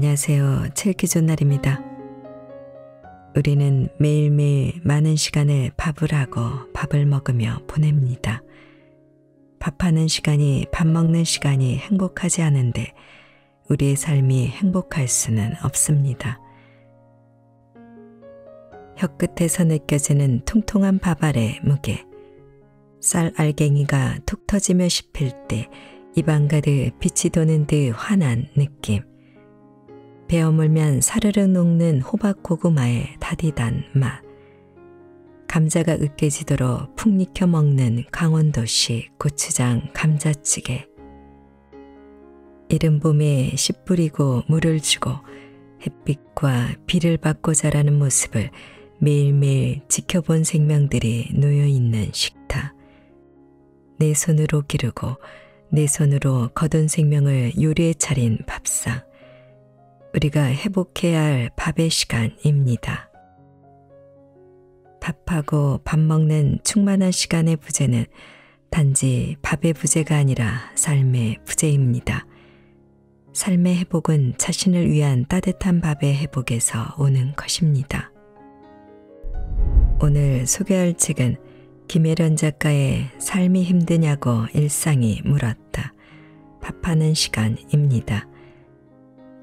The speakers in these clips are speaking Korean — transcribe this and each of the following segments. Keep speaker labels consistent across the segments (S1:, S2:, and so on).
S1: 안녕하세요. 책읽기 날입니다. 우리는 매일매일 많은 시간을 밥을 하고 밥을 먹으며 보냅니다. 밥하는 시간이 밥 먹는 시간이 행복하지 않은데 우리의 삶이 행복할 수는 없습니다. 혀끝에서 느껴지는 통통한 밥 아래 무게, 쌀 알갱이가 툭 터지며 씹힐 때 입안 가득 빛이 도는 듯 환한 느낌, 베어 물면 사르르 녹는 호박 고구마의 다디단 맛, 감자가 으깨지도록 푹 익혀 먹는 강원도식 고추장 감자찌개, 이른 봄에 씨 뿌리고 물을 주고 햇빛과 비를 받고 자라는 모습을 매일매일 지켜본 생명들이 놓여있는 식탁, 내 손으로 기르고 내 손으로 거둔 생명을 요리에 차린 밥상, 우리가 회복해야 할 밥의 시간입니다. 밥하고 밥 먹는 충만한 시간의 부재는 단지 밥의 부재가 아니라 삶의 부재입니다. 삶의 회복은 자신을 위한 따뜻한 밥의 회복에서 오는 것입니다. 오늘 소개할 책은 김혜련 작가의 삶이 힘드냐고 일상이 물었다. 밥하는 시간입니다.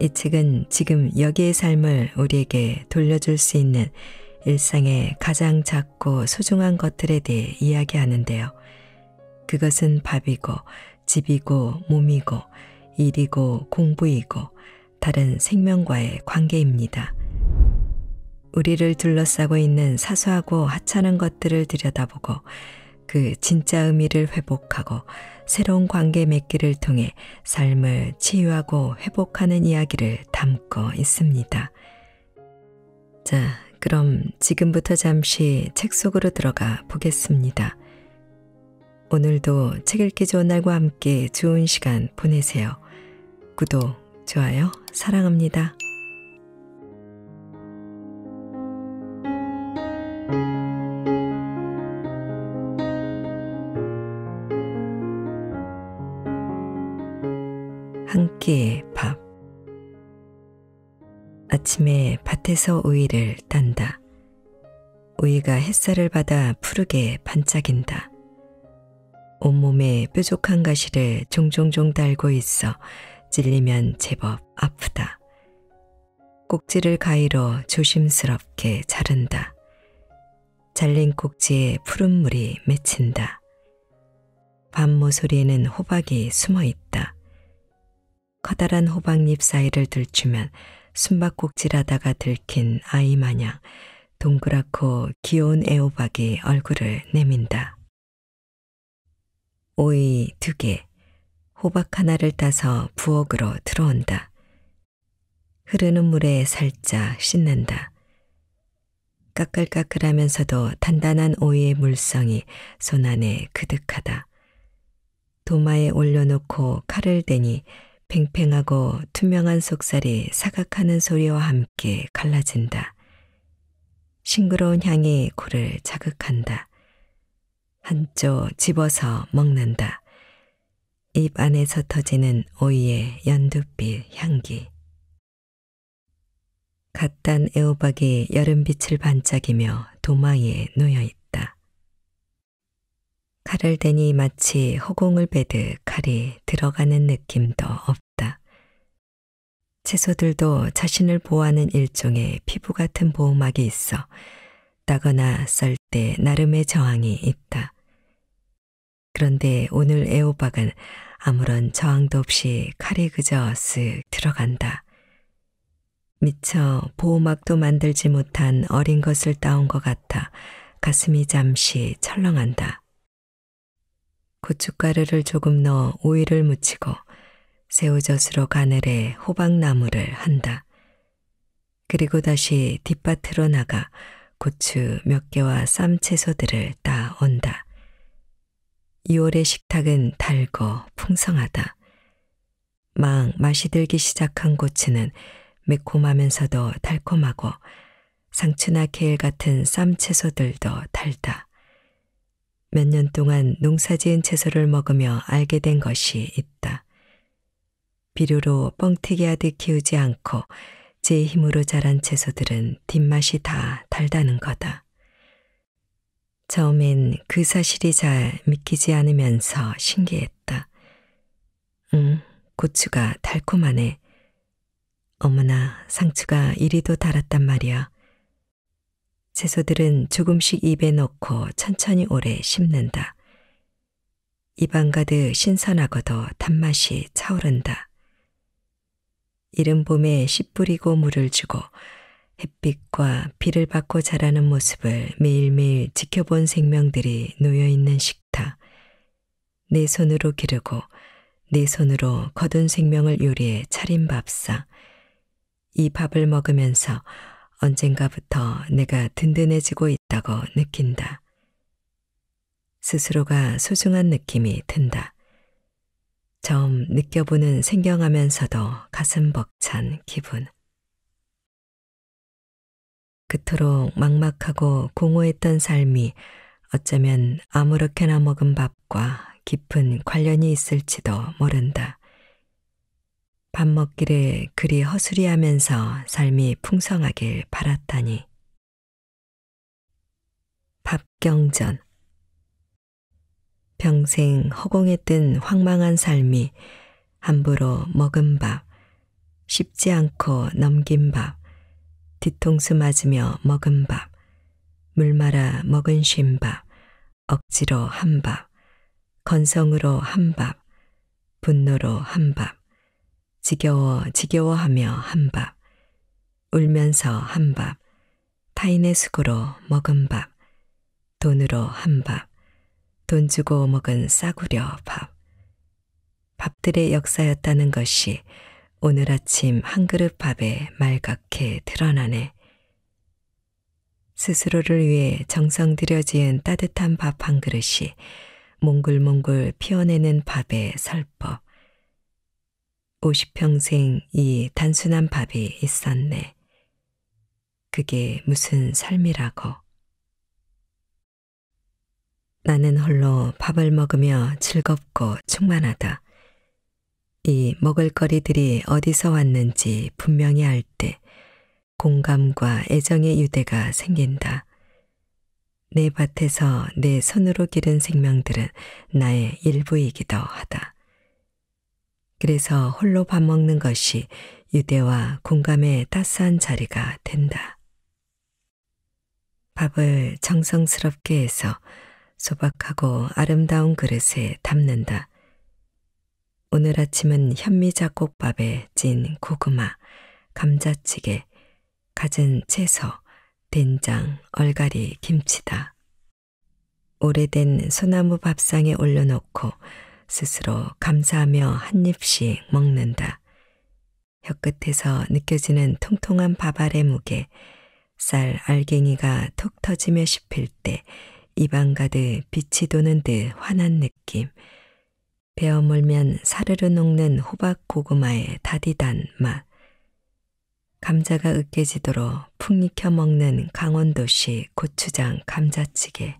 S1: 이 책은 지금 여기의 삶을 우리에게 돌려줄 수 있는 일상의 가장 작고 소중한 것들에 대해 이야기하는데요. 그것은 밥이고 집이고 몸이고 일이고 공부이고 다른 생명과의 관계입니다. 우리를 둘러싸고 있는 사소하고 하찮은 것들을 들여다보고 그 진짜 의미를 회복하고 새로운 관계 맺기를 통해 삶을 치유하고 회복하는 이야기를 담고 있습니다. 자, 그럼 지금부터 잠시 책 속으로 들어가 보겠습니다. 오늘도 책 읽기 좋은 날과 함께 좋은 시간 보내세요. 구독, 좋아요, 사랑합니다. 한 끼의 밥. 아침에 밭에서 오이를 딴다. 오이가 햇살을 받아 푸르게 반짝인다. 온몸에 뾰족한 가시를 종종종 달고 있어 찔리면 제법 아프다. 꼭지를 가위로 조심스럽게 자른다. 잘린 꼭지에 푸른 물이 맺힌다. 밤 모서리에는 호박이 숨어 있다. 커다란 호박잎 사이를 들추면 숨바꼭질하다가 들킨 아이 마냥 동그랗고 귀여운 애호박이 얼굴을 내민다. 오이 2개, 호박 하나를 따서 부엌으로 들어온다. 흐르는 물에 살짝 씻는다. 까끌까끌하면서도 단단한 오이의 물성이 손 안에 그득하다. 도마에 올려놓고 칼을 대니 팽팽하고 투명한 속살이 사각하는 소리와 함께 갈라진다. 싱그러운 향이 코를 자극한다. 한쪽 집어서 먹는다. 입 안에서 터지는 오이의 연두빛 향기. 갓 딴 애호박이 여름빛을 반짝이며 도마 위에 놓여있다. 칼을 대니 마치 허공을 베듯 칼이 들어가는 느낌도 없다. 채소들도 자신을 보호하는 일종의 피부 같은 보호막이 있어 따거나 썰 때 나름의 저항이 있다. 그런데 오늘 애호박은 아무런 저항도 없이 칼이 그저 쓱 들어간다. 미처 보호막도 만들지 못한 어린 것을 따온 것 같아 가슴이 잠시 철렁한다. 고춧가루를 조금 넣어 오이를 묻히고 새우젓으로 가늘에 호박나무를 한다. 그리고 다시 뒷밭으로 나가 고추 몇 개와 쌈 채소들을 따온다. 2월의 식탁은 달고 풍성하다. 막 맛이 들기 시작한 고추는 매콤하면서도 달콤하고 상추나 케일 같은 쌈 채소들도 달다. 몇 년 동안 농사지은 채소를 먹으며 알게 된 것이 있다. 비료로 뻥튀기 하듯 키우지 않고 제 힘으로 자란 채소들은 뒷맛이 다 달다는 거다. 처음엔 그 사실이 잘 믿기지 않으면서 신기했다. 고추가 달콤하네. 어머나, 상추가 이리도 달았단 말이야. 채소들은 조금씩 입에 넣고 천천히 오래 씹는다. 입안 가득 신선하고도 단맛이 차오른다. 이른 봄에 씨 뿌리고 물을 주고 햇빛과 비를 받고 자라는 모습을 매일매일 지켜본 생명들이 놓여있는 식탁. 내 손으로 기르고 내 손으로 거둔 생명을 요리해 차린 밥상. 이 밥을 먹으면서 언젠가부터 내가 든든해지고 있다고 느낀다. 스스로가 소중한 느낌이 든다. 처음 느껴보는 생경하면서도 가슴 벅찬 기분. 그토록 막막하고 공허했던 삶이 어쩌면 아무렇게나 먹은 밥과 깊은 관련이 있을지도 모른다. 밥 먹기를 그리 허술이하면서 삶이 풍성하길 바랐다니. 밥경전. 평생 허공에 뜬 황망한 삶이 함부로 먹은 밥, 씹지 않고 넘긴 밥, 뒤통수 맞으며 먹은 밥, 물 말아 먹은 쉰밥, 억지로 한 밥, 건성으로 한 밥, 분노로 한 밥, 지겨워하며 한 밥, 울면서 한 밥, 타인의 수고로 먹은 밥, 돈으로 한 밥, 돈 주고 먹은 싸구려 밥. 밥들의 역사였다는 것이 오늘 아침 한 그릇 밥에 말갛게 드러나네. 스스로를 위해 정성 들여 지은 따뜻한 밥 한 그릇이 몽글몽글 피어내는 밥의 설법. 50평생 이 단순한 밥이 있었네. 그게 무슨 삶이라고. 나는 홀로 밥을 먹으며 즐겁고 충만하다. 이 먹을거리들이 어디서 왔는지 분명히 알 때 공감과 애정의 유대가 생긴다. 내 밭에서 내 손으로 기른 생명들은 나의 일부이기도 하다. 그래서 홀로 밥 먹는 것이 유대와 공감의 따스한 자리가 된다. 밥을 정성스럽게 해서 소박하고 아름다운 그릇에 담는다. 오늘 아침은 현미잡곡밥에 찐 고구마, 감자찌개, 갖은 채소, 된장, 얼갈이, 김치다. 오래된 소나무 밥상에 올려놓고 스스로 감사하며 한 입씩 먹는다. 혀끝에서 느껴지는 통통한 밥알의 무게, 쌀 알갱이가 톡 터지며 씹힐 때 입안 가득 빛이 도는 듯 환한 느낌, 베어 물면 사르르 녹는 호박 고구마의 다디단 맛, 감자가 으깨지도록 푹 익혀 먹는 강원도식 고추장 감자찌개.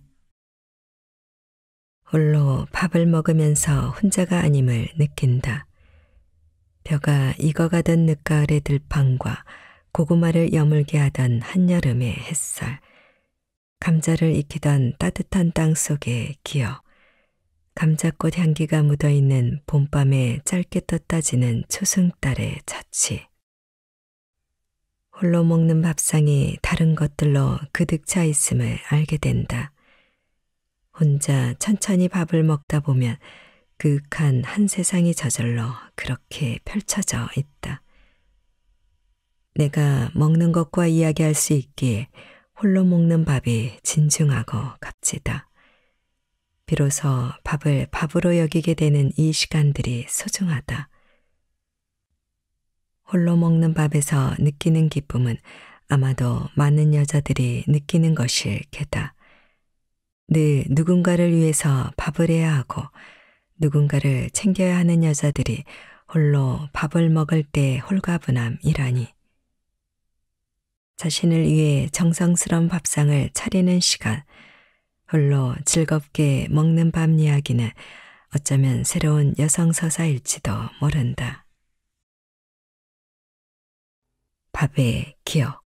S1: 홀로 밥을 먹으면서 혼자가 아님을 느낀다. 벼가 익어가던 늦가을의 들판과 고구마를 여물게 하던 한여름의 햇살, 감자를 익히던 따뜻한 땅 속의 기억, 감자꽃 향기가 묻어있는 봄밤에 짧게 떴다지는 초승달의 자취. 홀로 먹는 밥상이 다른 것들로 그득 차 있음을 알게 된다. 혼자 천천히 밥을 먹다 보면 그윽한 한 세상이 저절로 그렇게 펼쳐져 있다. 내가 먹는 것과 이야기할 수 있기에 홀로 먹는 밥이 진중하고 값지다. 비로소 밥을 밥으로 여기게 되는 이 시간들이 소중하다. 홀로 먹는 밥에서 느끼는 기쁨은 아마도 많은 여자들이 느끼는 것일 게다. 늘 누군가를 위해서 밥을 해야 하고 누군가를 챙겨야 하는 여자들이 홀로 밥을 먹을 때 홀가분함이라니. 자신을 위해 정성스러운 밥상을 차리는 시간, 홀로 즐겁게 먹는 밥 이야기는 어쩌면 새로운 여성 서사일지도 모른다. 밥의 기억.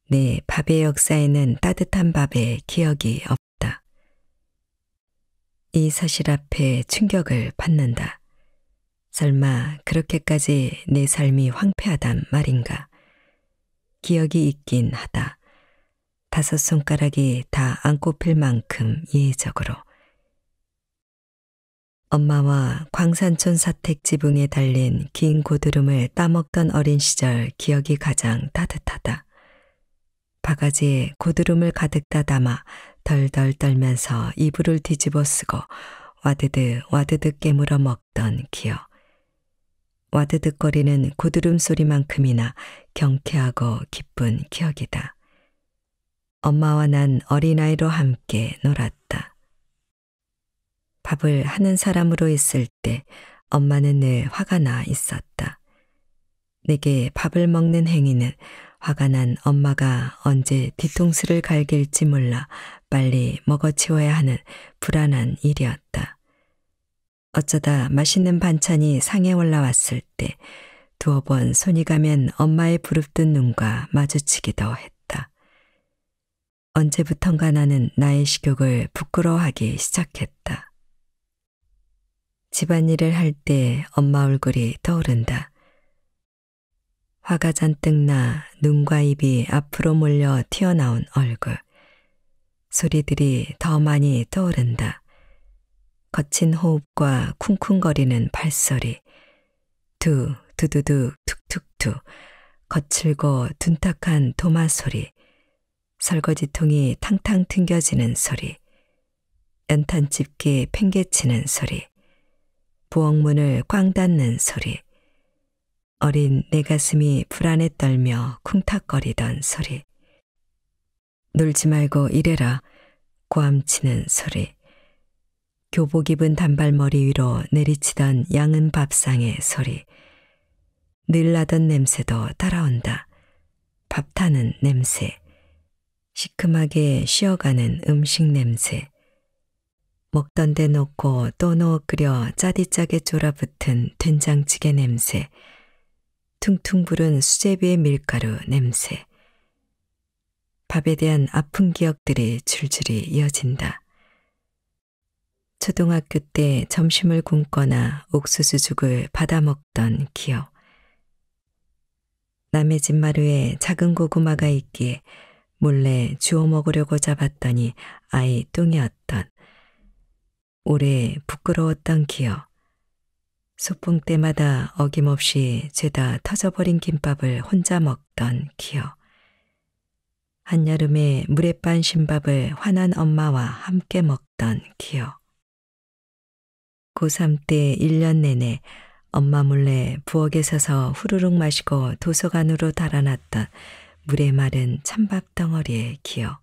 S1: 내 밥의 역사에는 따뜻한 밥의 기억이 없다. 이 사실 앞에 충격을 받는다. 설마 그렇게까지 내 삶이 황폐하단 말인가. 기억이 있긴 하다. 5손가락이 다 안 꼽힐 만큼 예외적으로. 엄마와 광산촌 사택 지붕에 달린 긴 고드름을 따먹던 어린 시절 기억이 가장 따뜻하다. 바가지에 고드름을 가득 담아 덜덜 떨면서 이불을 뒤집어 쓰고 와드득 와드득 깨물어 먹던 기억. 와드득거리는 고드름 소리만큼이나 경쾌하고 기쁜 기억이다. 엄마와 난 어린아이로 함께 놀았다. 밥을 하는 사람으로 있을 때 엄마는 늘 화가 나 있었다. 내게 밥을 먹는 행위는 화가 난 엄마가 언제 뒤통수를 갈길지 몰라 빨리 먹어치워야 하는 불안한 일이었다. 어쩌다 맛있는 반찬이 상에 올라왔을 때 두어 번 손이 가면 엄마의 부릅뜬 눈과 마주치기도 했다. 언제부턴가 나는 나의 식욕을 부끄러워하기 시작했다. 집안일을 할 때 엄마 얼굴이 떠오른다. 화가 잔뜩 나 눈과 입이 앞으로 몰려 튀어나온 얼굴. 소리들이 더 많이 떠오른다. 거친 호흡과 쿵쿵거리는 발소리. 두두두두 툭툭툭. 거칠고 둔탁한 도마 소리. 설거지통이 탕탕 튕겨지는 소리. 연탄집기 팽개치는 소리. 부엌문을 꽝 닫는 소리. 어린 내 가슴이 불안에 떨며 쿵탁거리던 소리. 놀지 말고 일해라 고함치는 소리. 교복 입은 단발머리 위로 내리치던 양은 밥상의 소리. 늘 나던 냄새도 따라온다. 밥 타는 냄새. 시큼하게 쉬어가는 음식 냄새. 먹던 데 놓고 또 넣어 끓여 짜디짜게 졸아붙은 된장찌개 냄새. 퉁퉁 부른 수제비의 밀가루 냄새. 밥에 대한 아픈 기억들이 줄줄이 이어진다. 초등학교 때 점심을 굶거나 옥수수죽을 받아 먹던 기억. 남의 집 마루에 작은 고구마가 있기에 몰래 주워 먹으려고 잡았더니 아이 똥이었던. 오래 부끄러웠던 기억. 소풍 때마다 어김없이 죄다 터져버린 김밥을 혼자 먹던 기억. 한여름에 물에 빤 신밥을 화난 엄마와 함께 먹던 기억. 고3 때 1년 내내 엄마 몰래 부엌에 서서 후루룩 마시고 도서관으로 달아났던 물에 마른 찬밥 덩어리의 기억.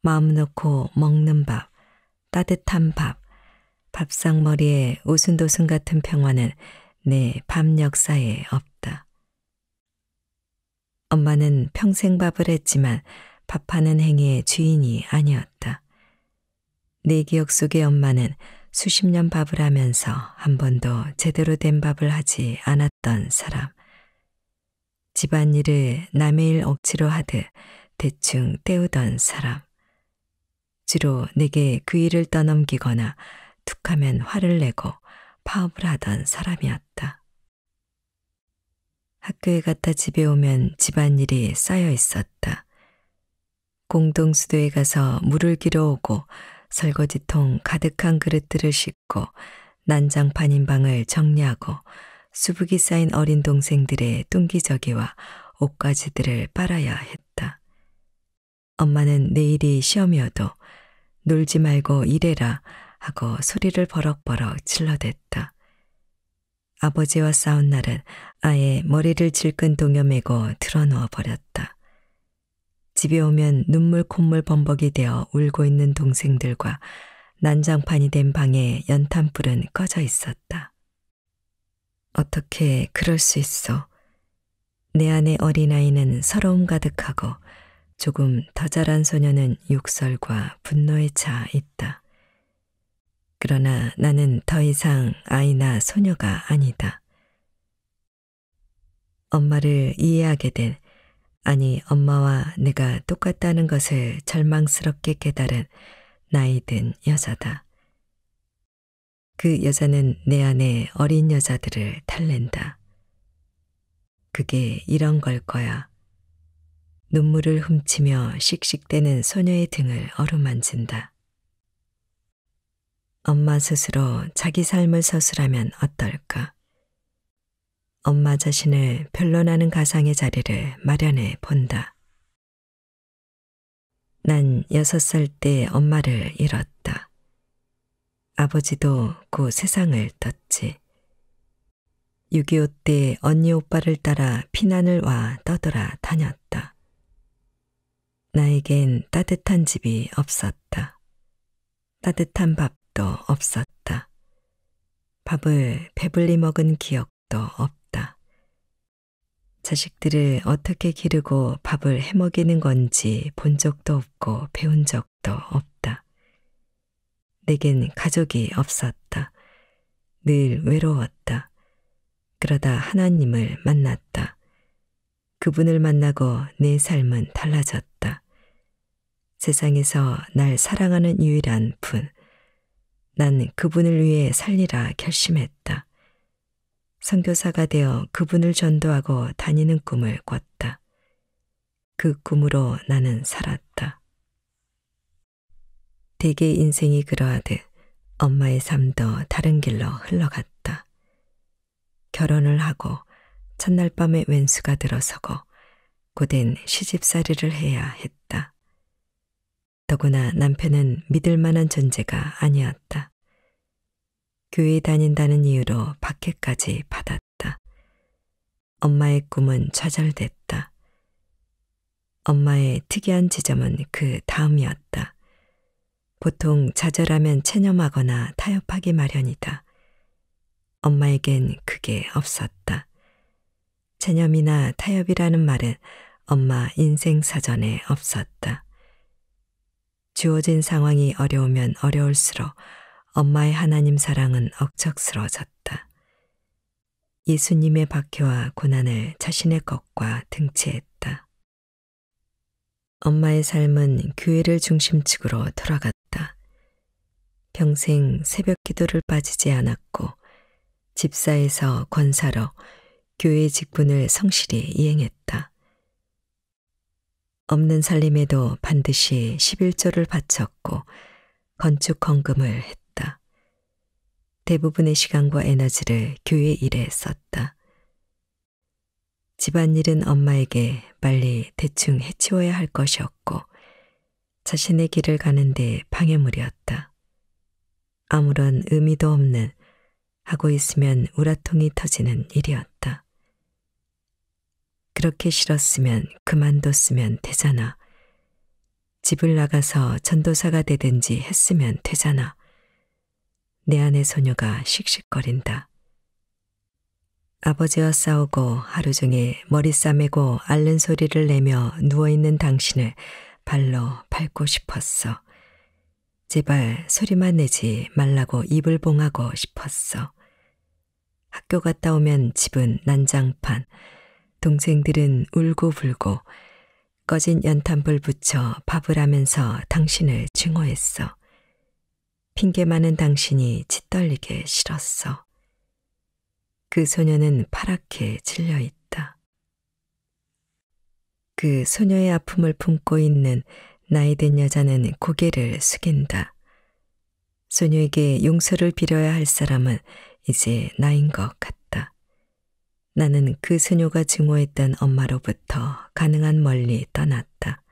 S1: 마음 놓고 먹는 밥. 따뜻한 밥, 밥상머리에 오순도순 같은 평화는 내 밥 역사에 없다. 엄마는 평생 밥을 했지만 밥하는 행위의 주인이 아니었다. 내 기억 속의 엄마는 수십 년 밥을 하면서 한 번도 제대로 된 밥을 하지 않았던 사람. 집안일을 남의 일 억지로 하듯 대충 때우던 사람. 주로 내게 그 일을 떠넘기거나 툭하면 화를 내고 파업을 하던 사람이었다. 학교에 갔다 집에 오면 집안일이 쌓여 있었다. 공동수도에 가서 물을 길어오고 설거지통 가득한 그릇들을 씻고 난장판인 방을 정리하고 수북이 쌓인 어린 동생들의 뚱기저기와 옷가지들을 빨아야 했다. 엄마는 내일이 시험이어도 놀지 말고 일해라 하고 소리를 버럭버럭 질러댔다. 아버지와 싸운 날은 아예 머리를 질끈 동여매고 드러누워 버렸다. 집에 오면 눈물 콧물 범벅이 되어 울고 있는 동생들과 난장판이 된 방에 연탄불은 꺼져 있었다. 어떻게 그럴 수 있어? 내 안의 어린아이는 서러움 가득하고 조금 더 자란 소녀는 욕설과 분노에 차 있다. 그러나 나는 더 이상 아이나 소녀가 아니다. 엄마를 이해하게 된, 아니 엄마와 내가 똑같다는 것을 절망스럽게 깨달은 나이 든 여자다. 그 여자는 내 안에 어린 여자들을 달랜다. 그게 이런 걸 거야. 눈물을 훔치며 씩씩대는 소녀의 등을 어루만진다. 엄마 스스로 자기 삶을 서술하면 어떨까? 엄마 자신을 변론하는 가상의 자리를 마련해 본다. 난 6살 때 엄마를 잃었다. 아버지도 곧 세상을 떴지. 6.25 때 언니 오빠를 따라 피난을 와 떠돌아 다녔다. 나에겐 따뜻한 집이 없었다. 따뜻한 밥도 없었다. 밥을 배불리 먹은 기억도 없다. 자식들을 어떻게 기르고 밥을 해먹이는 건지 본 적도 없고 배운 적도 없다. 내겐 가족이 없었다. 늘 외로웠다. 그러다 하나님을 만났다. 그분을 만나고 내 삶은 달라졌다. 세상에서 날 사랑하는 유일한 분, 난 그분을 위해 살리라 결심했다. 선교사가 되어 그분을 전도하고 다니는 꿈을 꿨다. 그 꿈으로 나는 살았다. 대개 인생이 그러하듯 엄마의 삶도 다른 길로 흘러갔다. 결혼을 하고 첫날 밤에 왼수가 들어서고 고된 시집살이를 해야 했다. 더구나 남편은 믿을 만한 존재가 아니었다. 교회 다닌다는 이유로 박해까지 받았다. 엄마의 꿈은 좌절됐다. 엄마의 특이한 지점은 그 다음이었다. 보통 좌절하면 체념하거나 타협하기 마련이다. 엄마에겐 그게 없었다. 체념이나 타협이라는 말은 엄마 인생 사전에 없었다. 주어진 상황이 어려우면 어려울수록 엄마의 하나님 사랑은 억척스러워졌다. 예수님의 박해와 고난을 자신의 것과 등치했다. 엄마의 삶은 교회를 중심축으로 돌아갔다. 평생 새벽 기도를 빠지지 않았고 집사에서 권사로 교회 직분을 성실히 이행했다. 없는 살림에도 반드시 11조를 바쳤고 건축 헌금을 했다. 대부분의 시간과 에너지를 교회 일에 썼다. 집안일은 엄마에게 빨리 대충 해치워야 할 것이었고 자신의 길을 가는데 방해물이었다. 아무런 의미도 없는, 하고 있으면 우라통이 터지는 일이었다. 그렇게 싫었으면 그만뒀으면 되잖아. 집을 나가서 전도사가 되든지 했으면 되잖아. 내 안의 소녀가 씩씩거린다. 아버지와 싸우고 하루 종일 머리 싸매고 앓는 소리를 내며 누워있는 당신을 발로 밟고 싶었어. 제발 소리만 내지 말라고 입을 봉하고 싶었어. 학교 갔다 오면 집은 난장판, 동생들은 울고불고 꺼진 연탄불 붙여 밥을 하면서 당신을 증오했어. 핑계 많은 당신이 짓떨리게 싫었어. 그 소녀는 파랗게 질려있다. 그 소녀의 아픔을 품고 있는 나이든 여자는 고개를 숙인다. 소녀에게 용서를 빌어야 할 사람은 이제 나인 것 같다. 나는 그 소녀가 증오했던 엄마로부터 가능한 멀리 떠났다.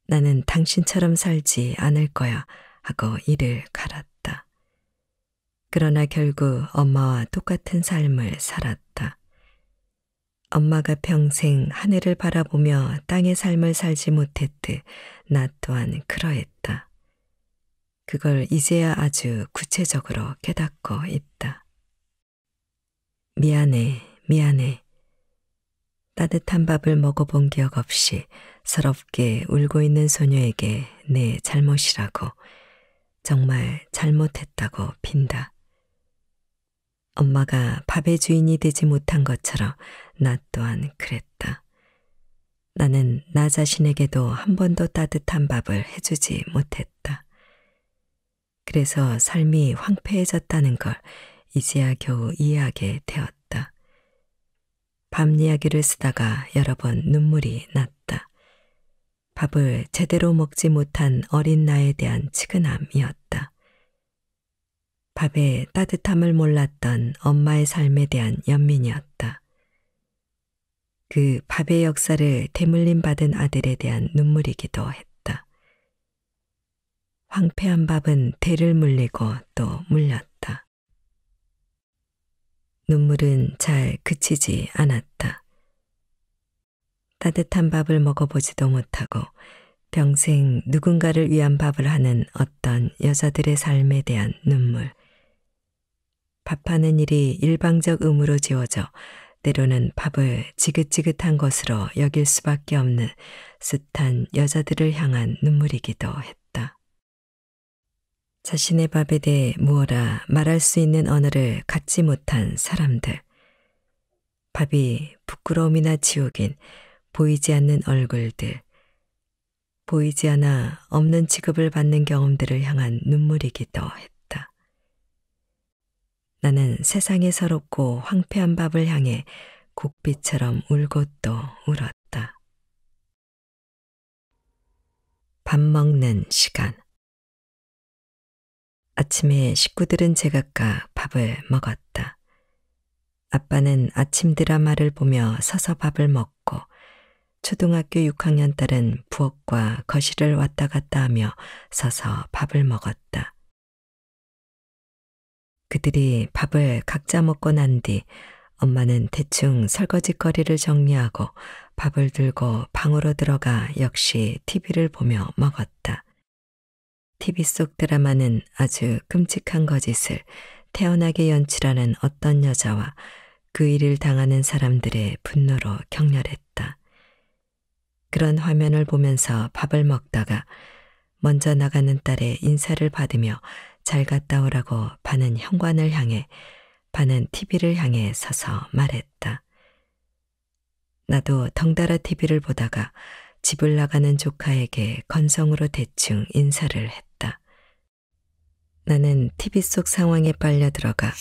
S1: 나는 당신처럼 살지 않을 거야 하고 이를 갈았다. 그러나 결국 엄마와 똑같은 삶을 살았다. 엄마가 평생 하늘을 바라보며 땅의 삶을 살지 못했듯 나 또한 그러했다. 그걸 이제야 아주 구체적으로 깨닫고 있다. 미안해, 미안해. 따뜻한 밥을 먹어본 기억 없이 서럽게 울고 있는 소녀에게 내 잘못이라고, 정말 잘못했다고 빈다. 엄마가 밥의 주인이 되지 못한 것처럼 나 또한 그랬다. 나는 나 자신에게도 한 번도 따뜻한 밥을 해주지 못했다. 그래서 삶이 황폐해졌다는 걸 이제야 겨우 이해하게 되었다. 밥 이야기를 쓰다가 여러 번 눈물이 났다. 밥을 제대로 먹지 못한 어린 나에 대한 측은함이었다. 밥의 따뜻함을 몰랐던 엄마의 삶에 대한 연민이었다. 그 밥의 역사를 대물림 받은 아들에 대한 눈물이기도 했다. 황폐한 밥은 대를 물리고 또 물렸다. 눈물은 잘 그치지 않았다. 따뜻한 밥을 먹어보지도 못하고 평생 누군가를 위한 밥을 하는 어떤 여자들의 삶에 대한 눈물. 밥하는 일이 일방적 의무로 지워져 때로는 밥을 지긋지긋한 것으로 여길 수밖에 없는 숱한 여자들을 향한 눈물이기도 했다. 자신의 밥에 대해 무어라 말할 수 있는 언어를 갖지 못한 사람들. 밥이 부끄러움이나 지옥인 보이지 않는 얼굴들, 보이지 않아 없는 취급을 받는 경험들을 향한 눈물이기도 했다. 나는 세상의 서럽고 황폐한 밥을 향해 곡비처럼 울고 또 울었다. 밥 먹는 시간. 아침에 식구들은 제각각 밥을 먹었다. 아빠는 아침 드라마를 보며 서서 밥을 먹고 초등학교 6학년 딸은 부엌과 거실을 왔다 갔다 하며 서서 밥을 먹었다. 그들이 밥을 각자 먹고 난 뒤 엄마는 대충 설거지거리를 정리하고 밥을 들고 방으로 들어가 역시 TV를 보며 먹었다. TV 속 드라마는 아주 끔찍한 거짓을 태연하게 연출하는 어떤 여자와 그 일을 당하는 사람들의 분노로 격렬했다. 그런 화면을 보면서 밥을 먹다가 먼저 나가는 딸의 인사를 받으며 잘 갔다 오라고 반은 현관을 향해 반은 TV를 향해 서서 말했다. 나도 덩달아 TV를 보다가 집을 나가는 조카에게 건성으로 대충 인사를 했다. 나는 TV 속 상황에 빨려 들어가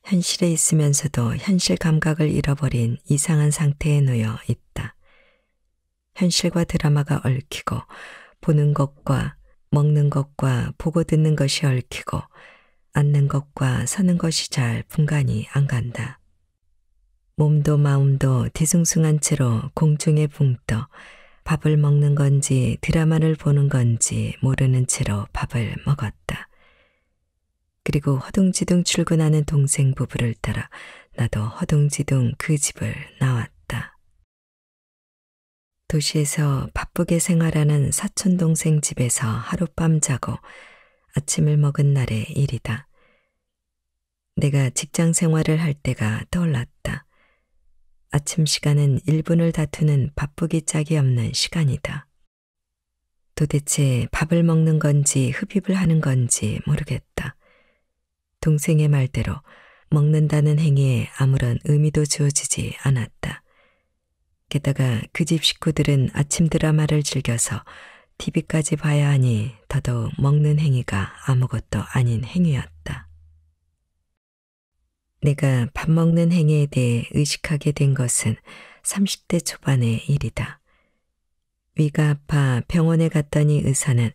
S1: 현실에 있으면서도 현실 감각을 잃어버린 이상한 상태에 놓여 있다. 현실과 드라마가 얽히고 보는 것과 먹는 것과 보고 듣는 것이 얽히고 앉는 것과 서는 것이 잘 분간이 안 간다. 몸도 마음도 뒤숭숭한 채로 공중에 붕 떠 밥을 먹는 건지 드라마를 보는 건지 모르는 채로 밥을 먹었다. 그리고 허둥지둥 출근하는 동생 부부를 따라 나도 허둥지둥 그 집을 나왔다. 도시에서 바쁘게 생활하는 사촌동생 집에서 하룻밤 자고 아침을 먹은 날의 일이다. 내가 직장 생활을 할 때가 떠올랐다. 아침 시간은 1분을 다투는 바쁘기 짝이 없는 시간이다. 도대체 밥을 먹는 건지 흡입을 하는 건지 모르겠다. 동생의 말대로 먹는다는 행위에 아무런 의미도 주어지지 않았다. 게다가 그 집 식구들은 아침 드라마를 즐겨서 TV까지 봐야 하니 더더욱 먹는 행위가 아무것도 아닌 행위였다. 내가 밥 먹는 행위에 대해 의식하게 된 것은 30대 초반의 일이다. 위가 아파 병원에 갔더니 의사는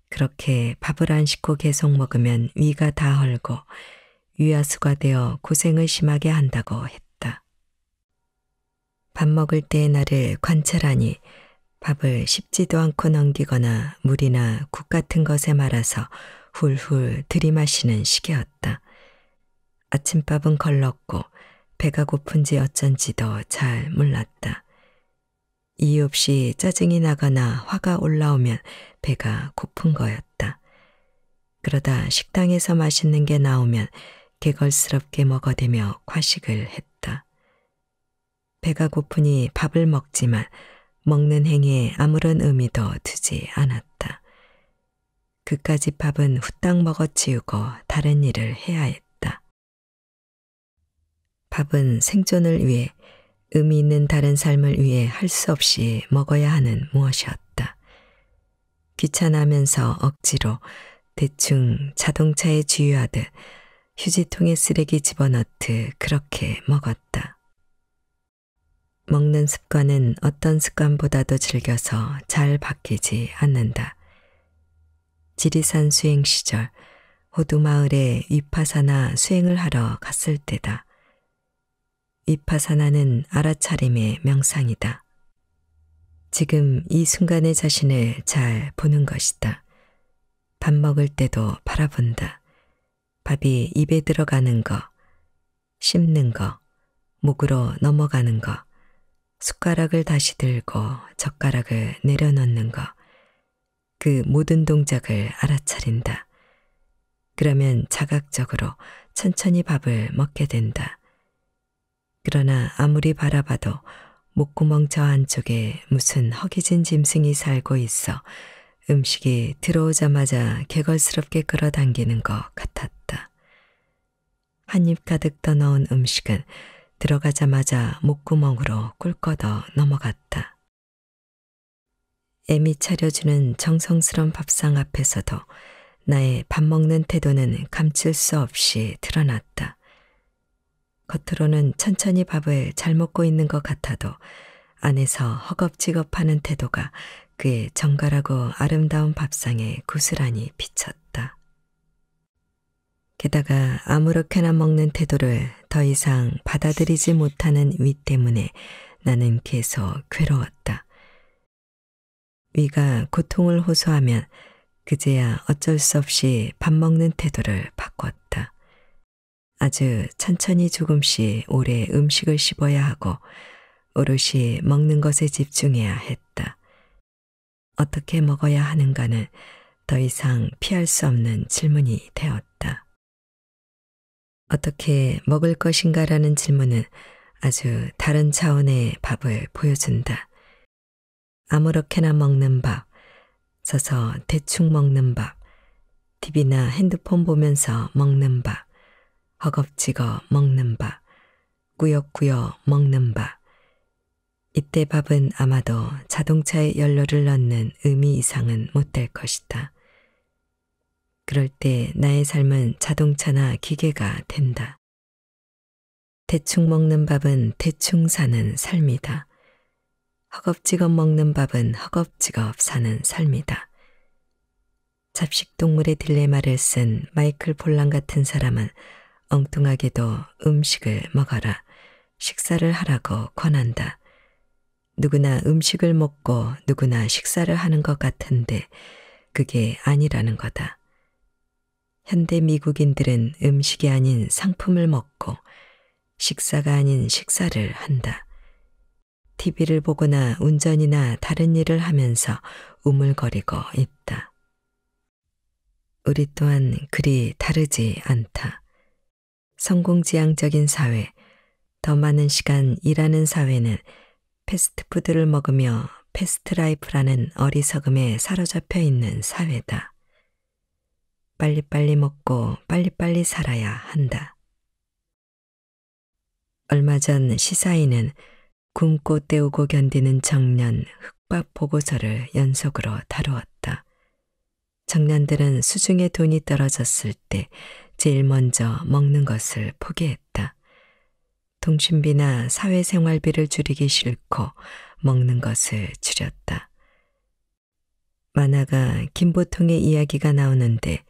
S1: 그렇게 밥을 안 씻고 계속 먹으면 위가 다 헐고 위하수가 되어 고생을 심하게 한다고 했다. 밥 먹을 때의 나를 관찰하니 밥을 씹지도 않고 넘기거나 물이나 국 같은 것에 말아서 훌훌 들이마시는 시기였다. 아침밥은 걸렀고 배가 고픈지 어쩐지도 잘 몰랐다. 이유 없이 짜증이 나거나 화가 올라오면 배가 고픈 거였다. 그러다 식당에서 맛있는 게 나오면 개걸스럽게 먹어대며 과식을 했다. 배가 고프니 밥을 먹지만 먹는 행위에 아무런 의미도 두지 않았다. 그까짓 밥은 후딱 먹어치우고 다른 일을 해야 했다. 밥은 생존을 위해 의미 있는 다른 삶을 위해 할 수 없이 먹어야 하는 무엇이었다. 귀찮아하면서 억지로 대충 자동차에 주유하듯 휴지통에 쓰레기 집어넣듯 그렇게 먹었다. 먹는 습관은 어떤 습관보다도 즐겨서 잘 바뀌지 않는다. 지리산 수행 시절 호두 마을에 위파사나 수행을 하러 갔을 때다. 위파사나는 알아차림의 명상이다. 지금 이 순간의 자신을 잘 보는 것이다. 밥 먹을 때도 바라본다. 밥이 입에 들어가는 거, 씹는 거, 목으로 넘어가는 거, 숟가락을 다시 들고 젓가락을 내려놓는 거, 그 모든 동작을 알아차린다. 그러면 자각적으로 천천히 밥을 먹게 된다. 그러나 아무리 바라봐도 목구멍 저 안쪽에 무슨 허기진 짐승이 살고 있어 음식이 들어오자마자 개걸스럽게 끌어당기는 것 같았다. 한 입 가득 떠넣은 음식은 들어가자마자 목구멍으로 꿀꺽 넘어갔다. 애미 차려주는 정성스런 밥상 앞에서도 나의 밥 먹는 태도는 감출 수 없이 드러났다. 겉으로는 천천히 밥을 잘 먹고 있는 것 같아도 안에서 허겁지겁하는 태도가 그의 정갈하고 아름다운 밥상에 고스란히 비쳤다. 게다가 아무렇게나 먹는 태도를 더 이상 받아들이지 못하는 위 때문에 나는 계속 괴로웠다. 위가 고통을 호소하면 그제야 어쩔 수 없이 밥 먹는 태도를 바꿨다. 아주 천천히 조금씩 오래 음식을 씹어야 하고 오롯이 먹는 것에 집중해야 했다. 어떻게 먹어야 하는가는 더 이상 피할 수 없는 질문이 되었다. 어떻게 먹을 것인가라는 질문은 아주 다른 차원의 밥을 보여준다. 아무렇게나 먹는 밥, 서서 대충 먹는 밥, TV나 핸드폰 보면서 먹는 밥, 허겁지겁 먹는 밥, 꾸역꾸역 먹는 밥. 이때 밥은 아마도 자동차에 연료를 넣는 의미 이상은 못 될 것이다. 그럴 때 나의 삶은 자동차나 기계가 된다. 대충 먹는 밥은 대충 사는 삶이다. 허겁지겁 먹는 밥은 허겁지겁 사는 삶이다. 잡식동물의 딜레마를 쓴 마이클 폴란 같은 사람은 엉뚱하게도 음식을 먹어라, 식사를 하라고 권한다. 누구나 음식을 먹고 누구나 식사를 하는 것 같은데 그게 아니라는 거다. 현대 미국인들은 음식이 아닌 상품을 먹고 식사가 아닌 식사를 한다. TV를 보거나 운전이나 다른 일을 하면서 우물거리고 있다. 우리 또한 그리 다르지 않다. 성공지향적인 사회, 더 많은 시간 일하는 사회는 패스트푸드를 먹으며 패스트라이프라는 어리석음에 사로잡혀 있는 사회다. 빨리빨리 먹고 빨리빨리 살아야 한다. 얼마 전 시사인은 굶고 때우고 견디는 청년 흑밥 보고서를 연속으로 다루었다. 청년들은 수중에 돈이 떨어졌을 때 제일 먼저 먹는 것을 포기했다. 통신비나 사회생활비를 줄이기 싫고 먹는 것을 줄였다. 만화가 김보통의 이야기가 나오는데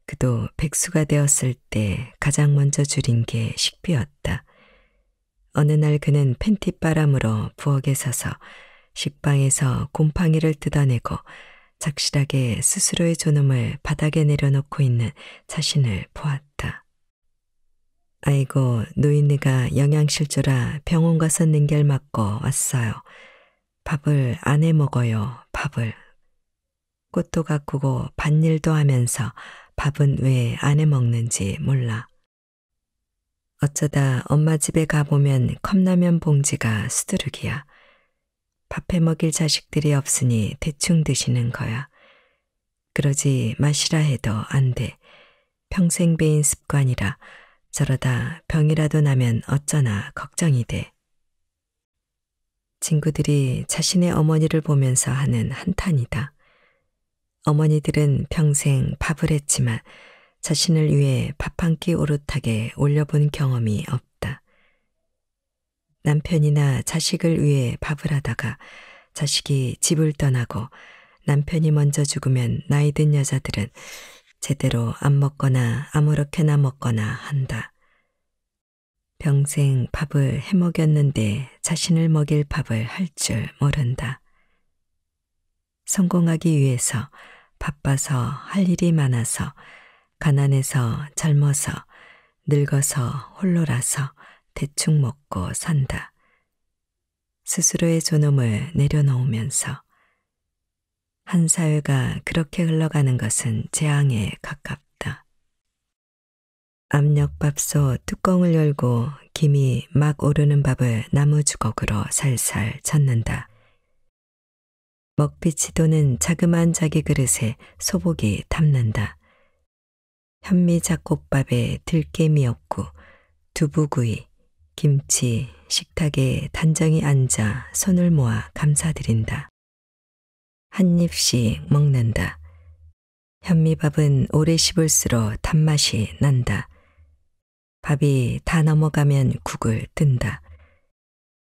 S1: 그도 백수가 되었을 때 가장 먼저 줄인 게 식비였다. 어느 날 그는 팬티바람으로 부엌에 서서 식빵에서 곰팡이를 뜯어내고 착실하게 스스로의 존엄을 바닥에 내려놓고 있는 자신을 보았다. 아이고, 노인네가 영양실조라 병원 가서 능겔 맞고 왔어요. 밥을 안 해 먹어요, 밥을. 꽃도 가꾸고 밭일도 하면서 밥은 왜 안 해 먹는지 몰라. 어쩌다 엄마 집에 가보면 컵라면 봉지가 수두룩이야. 밥해 먹일 자식들이 없으니 대충 드시는 거야. 그러지 마시라 해도 안 돼. 평생 배인 습관이라 저러다 병이라도 나면 어쩌나 걱정이 돼. 친구들이 자신의 어머니를 보면서 하는 한탄이다. 어머니들은 평생 밥을 했지만 자신을 위해 밥 한 끼 오롯하게 올려본 경험이 없다. 남편이나 자식을 위해 밥을 하다가 자식이 집을 떠나고 남편이 먼저 죽으면 나이 든 여자들은 제대로 안 먹거나 아무렇게나 먹거나 한다. 평생 밥을 해먹였는데 자신을 먹일 밥을 할 줄 모른다. 성공하기 위해서 바빠서 할 일이 많아서 가난해서 젊어서 늙어서 홀로라서 대충 먹고 산다. 스스로의 존엄을 내려놓으면서 한 사회가 그렇게 흘러가는 것은 재앙에 가깝다. 압력밥솥 뚜껑을 열고 김이 막 오르는 밥을 나무 주걱으로 살살 젓는다. 먹빛이 도는 자그마한 자기 그릇에 소복이 담는다. 현미잡곡밥에 들깨 미역국, 두부구이, 김치, 식탁에 단정히 앉아 손을 모아 감사드린다. 한 입씩 먹는다. 현미밥은 오래 씹을수록 단맛이 난다. 밥이 다 넘어가면 국을 뜬다.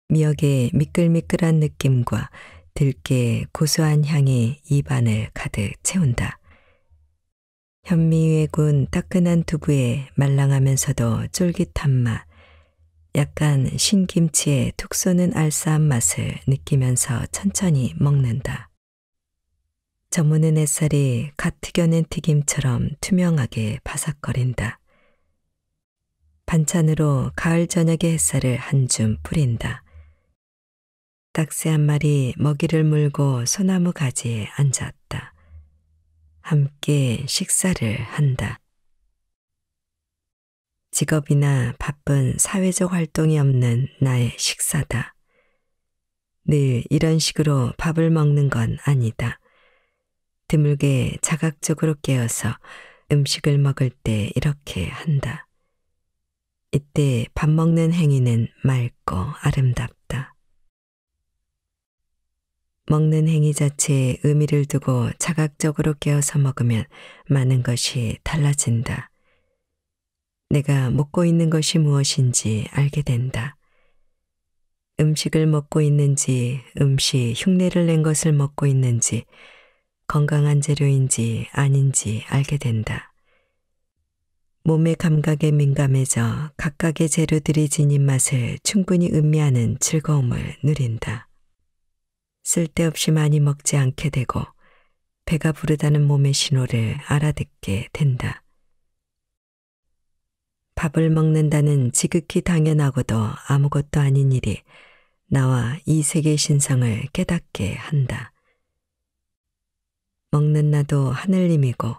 S1: 미역의 미끌미끌한 느낌과 들깨의 고소한 향이 입안을 가득 채운다. 현미 위에 구운 따끈한 두부의 말랑하면서도 쫄깃한 맛, 약간 신김치의 툭 쏘는 알싸한 맛을 느끼면서 천천히 먹는다. 저무는 햇살이 갓 튀겨낸 튀김처럼 투명하게 바삭거린다. 반찬으로 가을 저녁의 햇살을 한 줌 뿌린다. 딱새 한 마리 먹이를 물고 소나무 가지에 앉았다. 함께 식사를 한다. 직업이나 바쁜 사회적 활동이 없는 나의 식사다. 늘 이런 식으로 밥을 먹는 건 아니다. 드물게 자각적으로 깨어서 음식을 먹을 때 이렇게 한다. 이때 밥 먹는 행위는 맑고 아름답다. 먹는 행위 자체에 의미를 두고 자각적으로 깨어서 먹으면 많은 것이 달라진다. 내가 먹고 있는 것이 무엇인지 알게 된다. 음식을 먹고 있는지, 음식 흉내를 낸 것을 먹고 있는지, 건강한 재료인지 아닌지 알게 된다. 몸의 감각에 민감해져 각각의 재료들이 지닌 맛을 충분히 음미하는 즐거움을 누린다. 쓸데없이 많이 먹지 않게 되고 배가 부르다는 몸의 신호를 알아듣게 된다. 밥을 먹는다는 지극히 당연하고도 아무것도 아닌 일이 나와 이 세계의 신성을 깨닫게 한다. 먹는 나도 하늘님이고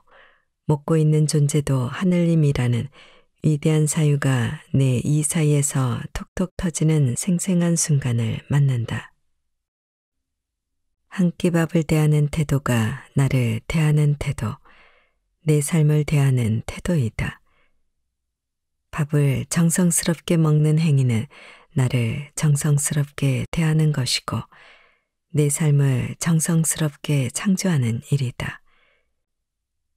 S1: 먹고 있는 존재도 하늘님이라는 위대한 사유가 내 이 사이에서 톡톡 터지는 생생한 순간을 맞는다. 한 끼 밥을 대하는 태도가 나를 대하는 태도, 내 삶을 대하는 태도이다. 밥을 정성스럽게 먹는 행위는 나를 정성스럽게 대하는 것이고 내 삶을 정성스럽게 창조하는 일이다.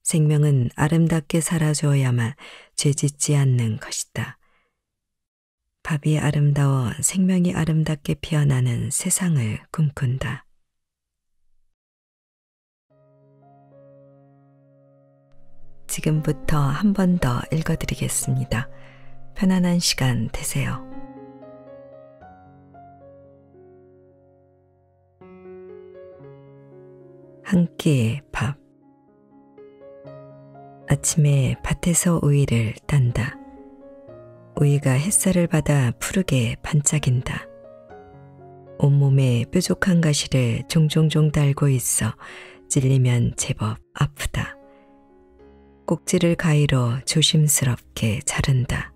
S1: 생명은 아름답게 살아주어야만 죄짓지 않는 것이다. 밥이 아름다워 생명이 아름답게 피어나는 세상을 꿈꾼다. 지금부터 한 번 더 읽어드리겠습니다. 편안한 시간 되세요. 한 끼의 밥. 아침에 밭에서 우위를 딴다. 우위가 햇살을 받아 푸르게 반짝인다. 온몸에 뾰족한 가시를 종종종 달고 있어 찔리면 제법 아프다. 꼭지를 가위로 조심스럽게 자른다.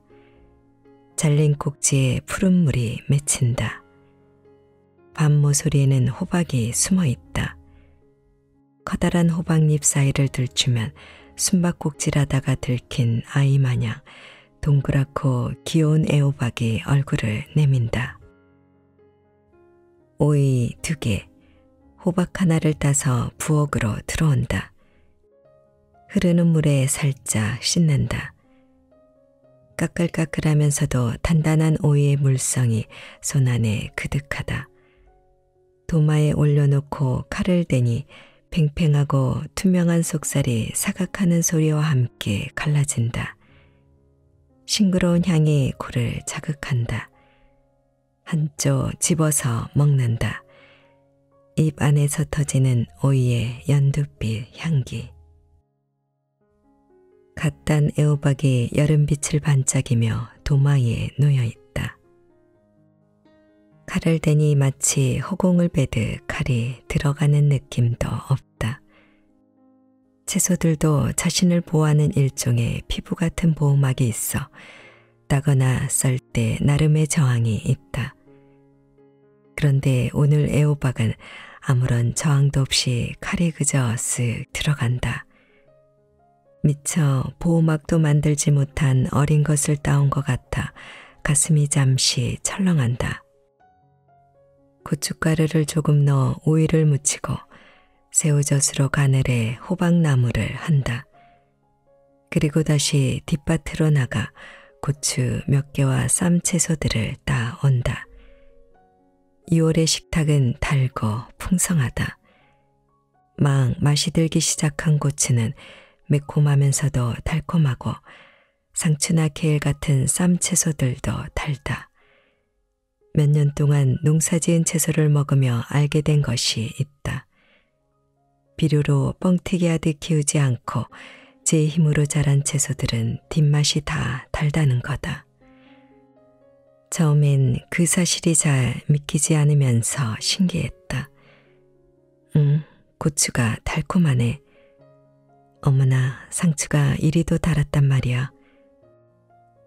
S1: 잘린 꼭지에 푸른 물이 맺힌다. 밤 모서리에는 호박이 숨어 있다. 커다란 호박잎 사이를 들추면 숨바꼭질하다가 들킨 아이 마냥 동그랗고 귀여운 애호박이 얼굴을 내민다. 오이 2개, 호박 하나를 따서 부엌으로 들어온다. 흐르는 물에 살짝 씻는다. 까끌까끌하면서도 단단한 오이의 물성이 손 안에 그득하다. 도마에 올려놓고 칼을 대니 팽팽하고 투명한 속살이 사각하는 소리와 함께 갈라진다. 싱그러운 향이 코를 자극한다. 한쪽 집어서 먹는다. 입 안에서 터지는 오이의 연두빛 향기. 갓 단 애호박이 여름빛을 반짝이며 도마 위에 놓여있다. 칼을 대니 마치 허공을 베듯 칼이 들어가는 느낌도 없다. 채소들도 자신을 보호하는 일종의 피부 같은 보호막이 있어 따거나 썰 때 나름의 저항이 있다. 그런데 오늘 애호박은 아무런 저항도 없이 칼이 그저 쓱 들어간다. 미처 보호막도 만들지 못한 어린 것을 따온 것 같아 가슴이 잠시 철렁한다. 고춧가루를 조금 넣어 오이를 묻히고 새우젓으로 가늘에 호박나무를 한다. 그리고 다시 뒷밭으로 나가 고추 몇 개와 쌈 채소들을 따온다. 2월의 식탁은 달고 풍성하다. 막 맛이 들기 시작한 고추는 매콤하면서도 달콤하고 상추나 케일 같은 쌈 채소들도 달다. 몇 년 동안 농사지은 채소를 먹으며 알게 된 것이 있다. 비료로 뻥튀기 하듯 키우지 않고 제 힘으로 자란 채소들은 뒷맛이 다 달다는 거다. 처음엔 그 사실이 잘 믿기지 않으면서 신기했다. 고추가 달콤하네. 어머나, 상추가 이리도 달았단 말이야.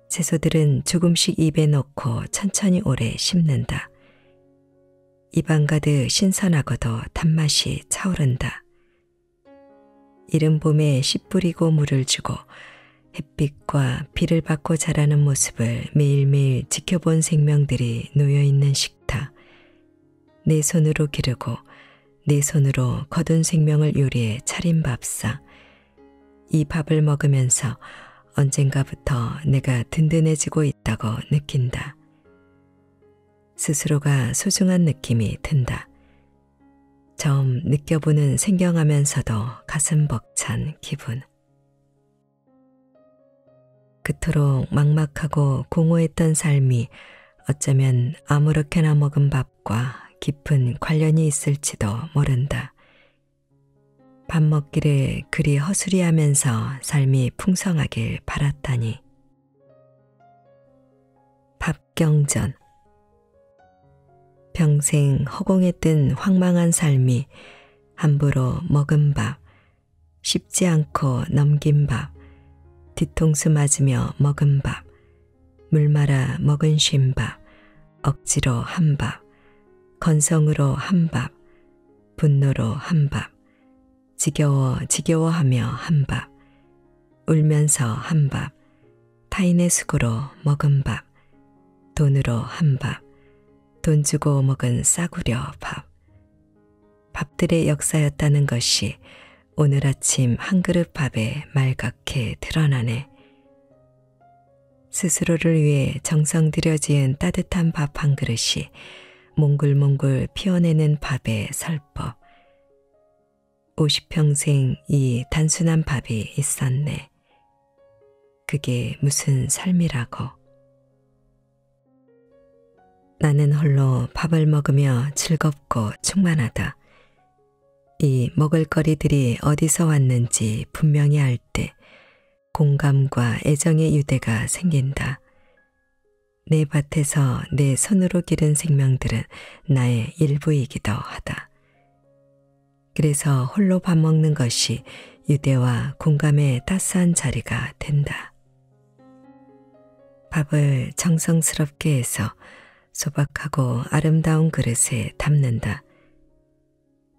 S1: 채소들은 조금씩 입에 넣고 천천히 오래 씹는다. 입안 가득 신선하고도 단맛이 차오른다. 이른 봄에 씨 뿌리고 물을 주고 햇빛과 비를 받고 자라는 모습을 매일매일 지켜본 생명들이 놓여있는 식탁. 내 손으로 기르고 내 손으로 거둔 생명을 요리해 차린 밥상. 이 밥을 먹으면서 언젠가부터 내가 든든해지고 있다고 느낀다. 스스로가 소중한 느낌이 든다. 처음 느껴보는 생경하면서도 가슴 벅찬 기분. 그토록 막막하고 공허했던 삶이 어쩌면 아무렇게나 먹은 밥과 깊은 관련이 있을지도 모른다. 밥 먹기를 그리 허술이하면서 삶이 풍성하길 바랐다니. 밥경전. 평생 허공에 뜬 황망한 삶이 함부로 먹은 밥, 씹지 않고 넘긴 밥, 뒤통수 맞으며 먹은 밥, 물 말아 먹은 쉰밥, 억지로 한 밥, 건성으로 한 밥, 분노로 한 밥, 지겨워하며 한 밥, 울면서 한 밥, 타인의 수고로 먹은 밥, 돈으로 한 밥, 돈 주고 먹은 싸구려 밥. 밥들의 역사였다는 것이 오늘 아침 한 그릇 밥에 말갛게 드러나네. 스스로를 위해 정성 들여 지은 따뜻한 밥 한 그릇이 몽글몽글 피어내는 밥의 설법. 50평생 이 단순한 밥이 있었네. 그게 무슨 삶이라고. 나는 홀로 밥을 먹으며 즐겁고 충만하다. 이 먹을거리들이 어디서 왔는지 분명히 알 때 공감과 애정의 유대가 생긴다. 내 밭에서 내 손으로 기른 생명들은 나의 일부이기도 하다. 그래서 홀로 밥 먹는 것이 유대와 공감의 따스한 자리가 된다. 밥을 정성스럽게 해서 소박하고 아름다운 그릇에 담는다.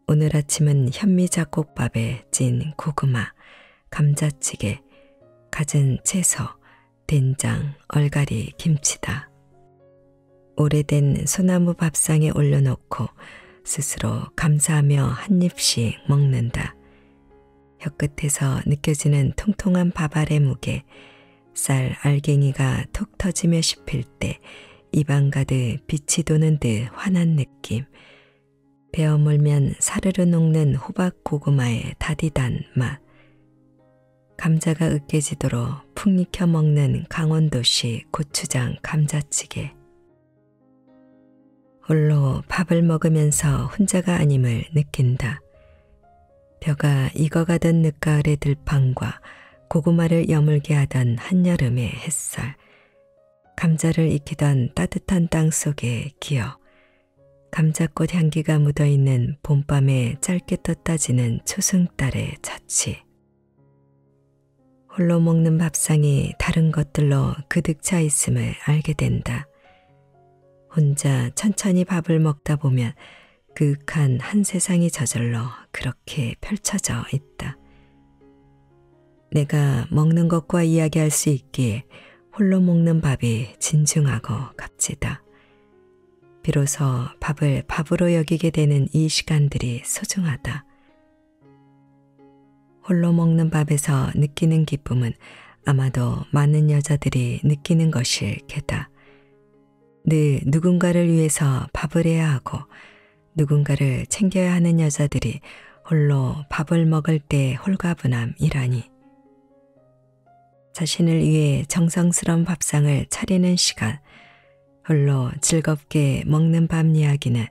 S1: 오늘 아침은 현미잡곡밥에 찐 고구마, 감자찌개, 갖은 채소, 된장, 얼갈이, 김치다. 오래된 소나무 밥상에 올려놓고 스스로 감사하며 한 입씩 먹는다. 혀끝에서 느껴지는 통통한 밥알의 무게, 쌀 알갱이가 톡 터지며 씹힐 때 입안 가득 빛이 도는 듯 환한 느낌, 베어 물면 사르르 녹는 호박 고구마의 다디단 맛, 감자가 으깨지도록 푹 익혀 먹는 강원도식 고추장 감자찌개. 홀로 밥을 먹으면서 혼자가 아님을 느낀다. 벼가 익어가던 늦가을의 들판과 고구마를 여물게 하던 한여름의 햇살, 감자를 익히던 따뜻한 땅 속의 기억, 감자꽃 향기가 묻어있는 봄밤에 짧게 떴다지는 초승달의 자취. 홀로 먹는 밥상이 다른 것들로 그득 차 있음을 알게 된다. 혼자 천천히 밥을 먹다 보면 그윽한 한 세상이 저절로 그렇게 펼쳐져 있다. 내가 먹는 것과 이야기할 수 있기에 홀로 먹는 밥이 진중하고 값지다. 비로소 밥을 밥으로 여기게 되는 이 시간들이 소중하다. 홀로 먹는 밥에서 느끼는 기쁨은 아마도 많은 여자들이 느끼는 것일 게다. 늘 누군가를 위해서 밥을 해야 하고 누군가를 챙겨야 하는 여자들이 홀로 밥을 먹을 때 홀가분함이라니. 자신을 위해 정성스러운 밥상을 차리는 시간, 홀로 즐겁게 먹는 밥 이야기는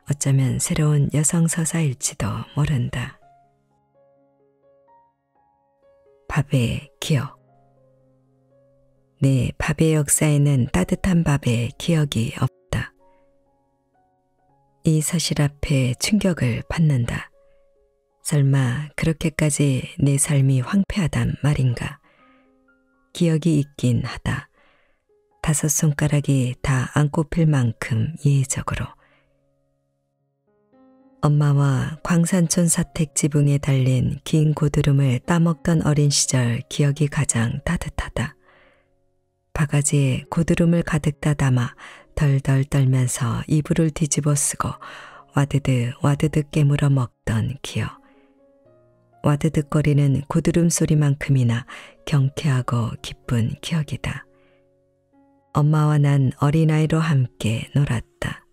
S1: 어쩌면 새로운 여성 서사일지도 모른다. 밥의 기억. 내 밥의 역사에는 따뜻한 밥의 기억이 없다. 이 사실 앞에 충격을 받는다. 설마 그렇게까지 내 삶이 황폐하단 말인가. 기억이 있긴 하다. 5 손가락이 다 안 꼽힐 만큼 예외적으로. 엄마와 광산촌 사택 지붕에 달린 긴 고드름을 따먹던 어린 시절 기억이 가장 따뜻하다. 바가지에 고드름을 가득 따담아 덜덜 떨면서 이불을 뒤집어 쓰고 와드득 와드득 깨물어 먹던 기억. 와드득거리는 고드름 소리만큼이나 경쾌하고 기쁜 기억이다. 엄마와 난 어린아이로 함께 놀았다.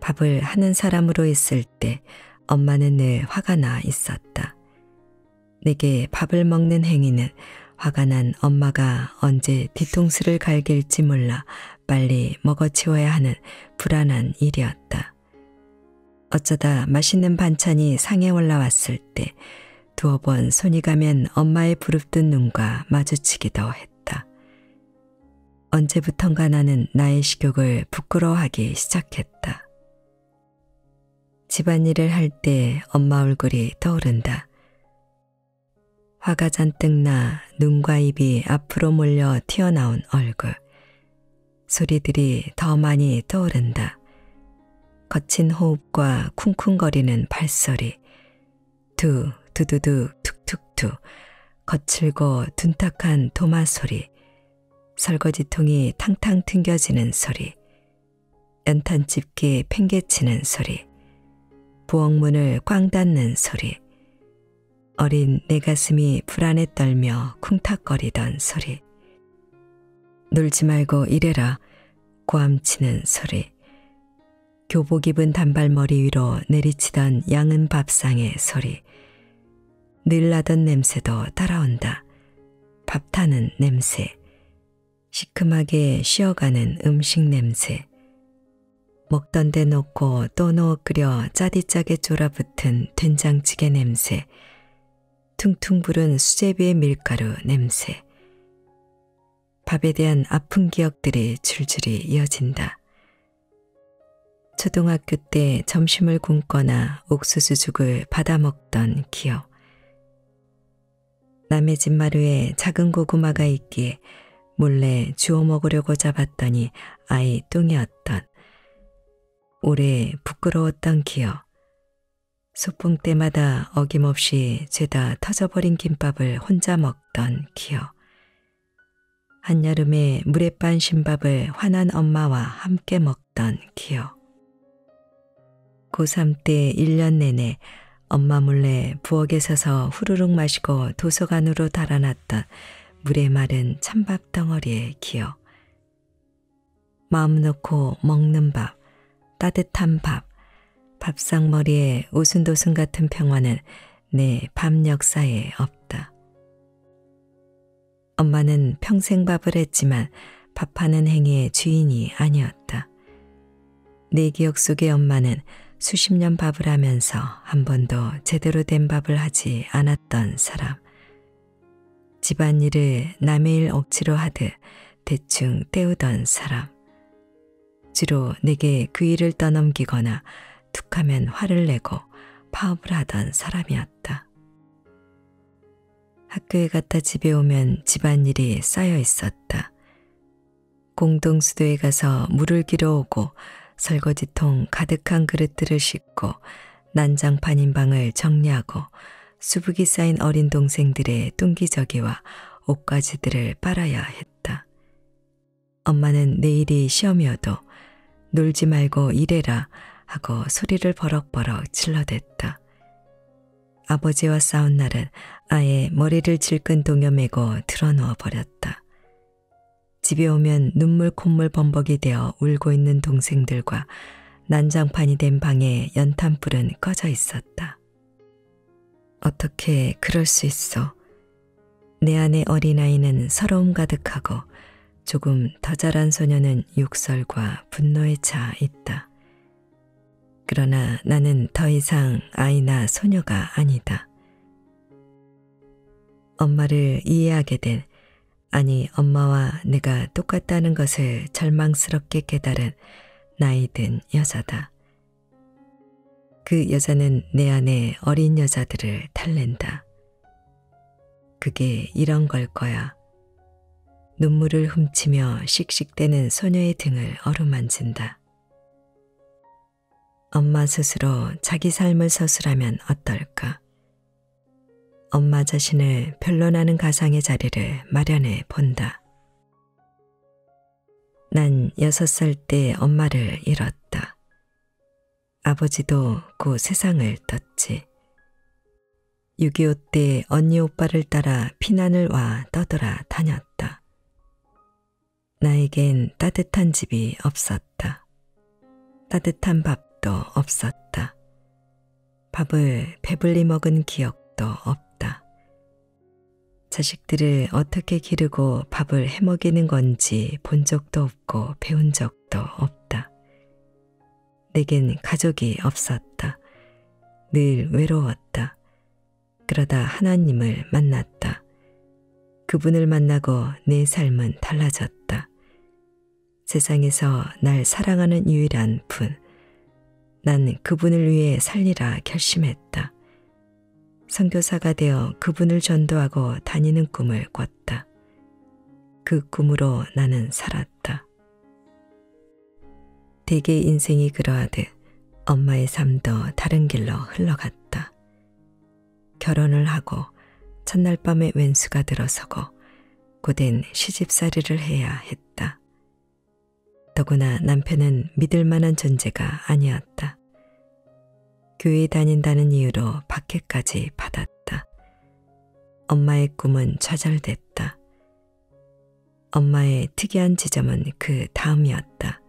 S1: 밥을 하는 사람으로 있을 때 엄마는 늘 화가 나 있었다. 내게 밥을 먹는 행위는 화가 난 엄마가 언제 뒤통수를 갈길지 몰라 빨리 먹어치워야 하는 불안한 일이었다. 어쩌다 맛있는 반찬이 상에 올라왔을 때 두어 번 손이 가면 엄마의 부릅뜬 눈과 마주치기도 했다. 언제부턴가 나는 나의 식욕을 부끄러워하기 시작했다. 집안일을 할 때 엄마 얼굴이 떠오른다. 화가 잔뜩 나 눈과 입이 앞으로 몰려 튀어나온 얼굴. 소리들이 더 많이 떠오른다. 거친 호흡과 쿵쿵거리는 발소리. 두두두두 툭툭툭. 거칠고 둔탁한 도마 소리. 설거지통이 탕탕 튕겨지는 소리. 연탄집기 팽개치는 소리. 부엌문을 꽝 닫는 소리. 어린 내 가슴이 불안에 떨며 쿵탁거리던 소리. 놀지 말고 일해라 고함치는 소리. 교복 입은 단발머리 위로 내리치던 양은 밥상의 소리. 늘 나던 냄새도 따라온다. 밥 타는 냄새. 시큼하게 쉬어가는 음식 냄새. 먹던 데 놓고 또 넣어 끓여 짜디짜게 졸아붙은 된장찌개 냄새. 퉁퉁 부른 수제비의 밀가루 냄새. 밥에 대한 아픈 기억들이 줄줄이 이어진다. 초등학교 때 점심을 굶거나 옥수수죽을 받아 먹던 기억. 남의 집 마루에 작은 고구마가 있기에 몰래 주워 먹으려고 잡았더니 아이 뚱이었던. 오래 부끄러웠던 기억. 소풍 때마다 어김없이 죄다 터져버린 김밥을 혼자 먹던 기억. 한여름에 물에 빤 신밥을 환한 엄마와 함께 먹던 기억. 고3 때 1년 내내 엄마 몰래 부엌에 서서 후루룩 마시고 도서관으로 달아났던 물에 마른 찬밥 덩어리의 기억. 마음 놓고 먹는 밥, 따뜻한 밥, 밥상머리에 오순도순 같은 평화는 내 밤 역사에 없다. 엄마는 평생 밥을 했지만 밥하는 행위의 주인이 아니었다. 내 기억 속의 엄마는 수십 년 밥을 하면서 한 번도 제대로 된 밥을 하지 않았던 사람. 집안일을 남의 일 억지로 하듯 대충 때우던 사람. 주로 내게 그 일을 떠넘기거나 툭하면 화를 내고 파업을 하던 사람이었다. 학교에 갔다 집에 오면 집안일이 쌓여 있었다. 공동수도에 가서 물을 길어오고 설거지통 가득한 그릇들을 씻고 난장판인 방을 정리하고 수북이 쌓인 어린 동생들의 뚱기저기와 옷가지들을 빨아야 했다. 엄마는 내일이 시험이어도 놀지 말고 일해라 하고 소리를 버럭버럭 질러댔다. 아버지와 싸운 날은 아예 머리를 질끈 동여매고 드러누워 버렸다. 집에 오면 눈물 콧물 범벅이 되어 울고 있는 동생들과 난장판이 된 방에 연탄불은 꺼져 있었다. 어떻게 그럴 수 있어? 내 안의 어린아이는 서러움 가득하고 조금 더 자란 소녀는 욕설과 분노에 차 있다. 그러나 나는 더 이상 아이나 소녀가 아니다. 엄마를 이해하게 된, 아니 엄마와 내가 똑같다는 것을 절망스럽게 깨달은 나이 든 여자다. 그 여자는 내 안에 어린 여자들을 달랜다. 그게 이런 걸 거야. 눈물을 훔치며 씩씩대는 소녀의 등을 어루만진다. 엄마 스스로 자기 삶을 서술하면 어떨까? 엄마 자신을 변론하는 가상의 자리를 마련해 본다. 난 6살 때 엄마를 잃었다. 아버지도 곧 세상을 떴지. 6.25 때 언니 오빠를 따라 피난을 와 떠돌아 다녔다. 나에겐 따뜻한 집이 없었다. 따뜻한 밥도 없었다. 밥을 배불리 먹은 기억도 없다. 자식들을 어떻게 기르고 밥을 해먹이는 건지 본 적도 없고 배운 적도 없다. 내겐 가족이 없었다. 늘 외로웠다. 그러다 하나님을 만났다. 그분을 만나고 내 삶은 달라졌다. 세상에서 날 사랑하는 유일한 분, 난 그분을 위해 살리라 결심했다. 선교사가 되어 그분을 전도하고 다니는 꿈을 꿨다. 그 꿈으로 나는 살았다. 대개 인생이 그러하듯 엄마의 삶도 다른 길로 흘러갔다. 결혼을 하고 첫날 밤에 왼수가 들어서고 고된 시집살이를 해야 했다. 더구나 남편은 믿을 만한 존재가 아니었다. 교회 다닌다는 이유로 박해까지 받았다. 엄마의 꿈은 좌절됐다. 엄마의 특이한 지점은 그 다음이었다.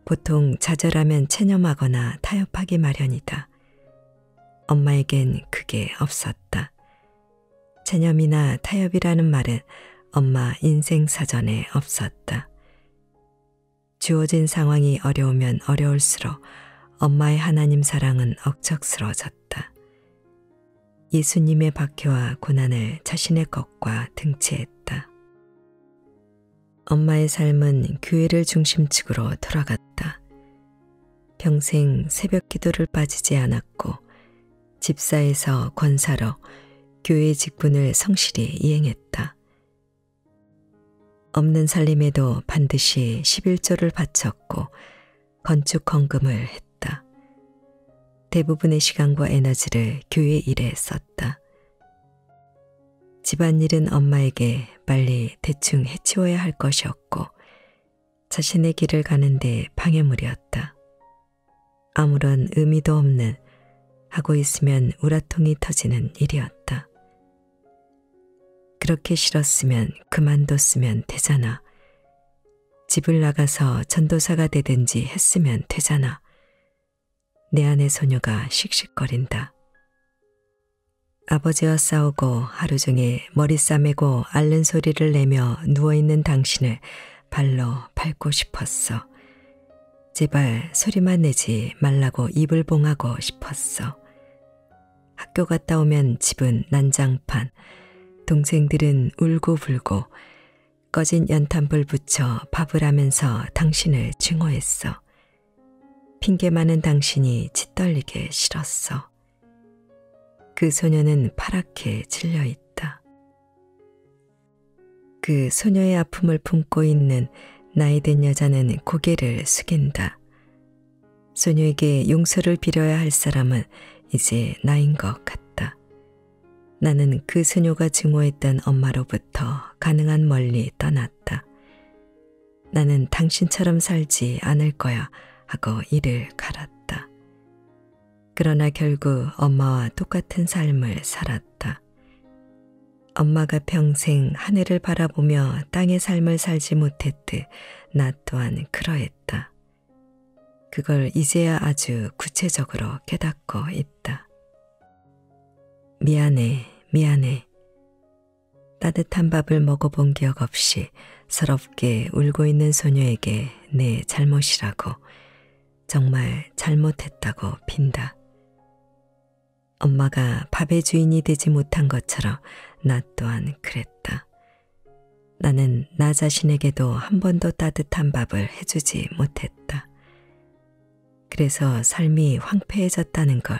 S1: 보통 좌절하면 체념하거나 타협하기 마련이다. 엄마에겐 그게 없었다. 체념이나 타협이라는 말은 엄마 인생 사전에 없었다. 주어진 상황이 어려우면 어려울수록 엄마의 하나님 사랑은 억척스러워졌다. 예수님의 박해와 고난을 자신의 것과 등치했다. 엄마의 삶은 교회를 중심축으로 돌아갔다. 평생 새벽 기도를 빠지지 않았고 집사에서 권사로 교회 직분을 성실히 이행했다. 없는 살림에도 반드시 11조를 바쳤고 건축 헌금을 했다. 대부분의 시간과 에너지를 교회 일에 썼다. 집안일은 엄마에게 빨리 대충 해치워야 할 것이었고 자신의 길을 가는데 방해물이었다. 아무런 의미도 없는 하고 있으면 우라통이 터지는 일이었다. 그렇게 싫었으면 그만뒀으면 되잖아. 집을 나가서 전도사가 되든지 했으면 되잖아. 내 안의 소녀가 씩씩거린다. 아버지와 싸우고 하루 종일 머리 싸매고 앓는 소리를 내며 누워있는 당신을 발로 밟고 싶었어. 제발 소리만 내지 말라고 입을 봉하고 싶었어. 학교 갔다 오면 집은 난장판, 동생들은 울고불고 꺼진 연탄불 붙여 밥을 하면서 당신을 증오했어. 핑계 많은 당신이 짓떨리게 싫었어. 그 소녀는 파랗게 질려있다. 그 소녀의 아픔을 품고 있는 나이든 여자는 고개를 숙인다. 소녀에게 용서를 빌어야 할 사람은 이제 나인 것 같다. 나는 그 소녀가 증오했던 엄마로부터 가능한 멀리 떠났다. 나는 당신처럼 살지 않을 거야 하고 이를 갈았다. 그러나 결국 엄마와 똑같은 삶을 살았다. 엄마가 평생 하늘을 바라보며 땅의 삶을 살지 못했듯 나 또한 그러했다. 그걸 이제야 아주 구체적으로 깨닫고 있다. 미안해, 미안해. 따뜻한 밥을 먹어본 기억 없이 서럽게 울고 있는 소녀에게 내 잘못이라고, 정말 잘못했다고 빈다. 엄마가 밥의 주인이 되지 못한 것처럼 나 또한 그랬다. 나는 나 자신에게도 한 번도 따뜻한 밥을 해주지 못했다. 그래서 삶이 황폐해졌다는 걸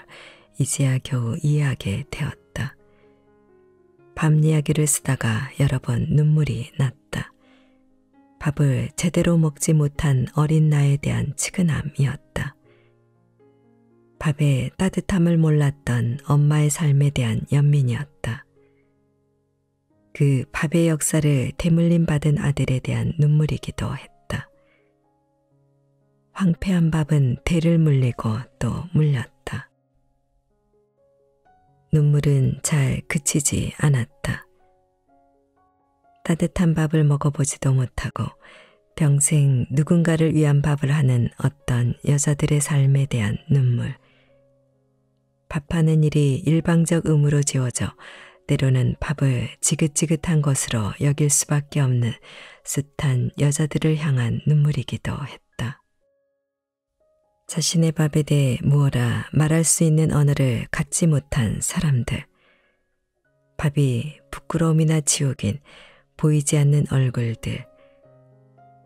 S1: 이제야 겨우 이해하게 되었다. 밤 이야기를 쓰다가 여러 번 눈물이 났다. 밥을 제대로 먹지 못한 어린 나에 대한 측은함이었다. 밥의 따뜻함을 몰랐던 엄마의 삶에 대한 연민이었다. 그 밥의 역사를 대물림 받은 아들에 대한 눈물이기도 했다. 황폐한 밥은 대를 물리고 또 물렸다. 눈물은 잘 그치지 않았다. 따뜻한 밥을 먹어보지도 못하고 평생 누군가를 위한 밥을 하는 어떤 여자들의 삶에 대한 눈물. 밥하는 일이 일방적 의무로 지어져 때로는 밥을 지긋지긋한 것으로 여길 수밖에 없는 숱한 여자들을 향한 눈물이기도 했다. 자신의 밥에 대해 무어라 말할 수 있는 언어를 갖지 못한 사람들. 밥이 부끄러움이나 지옥인 보이지 않는 얼굴들,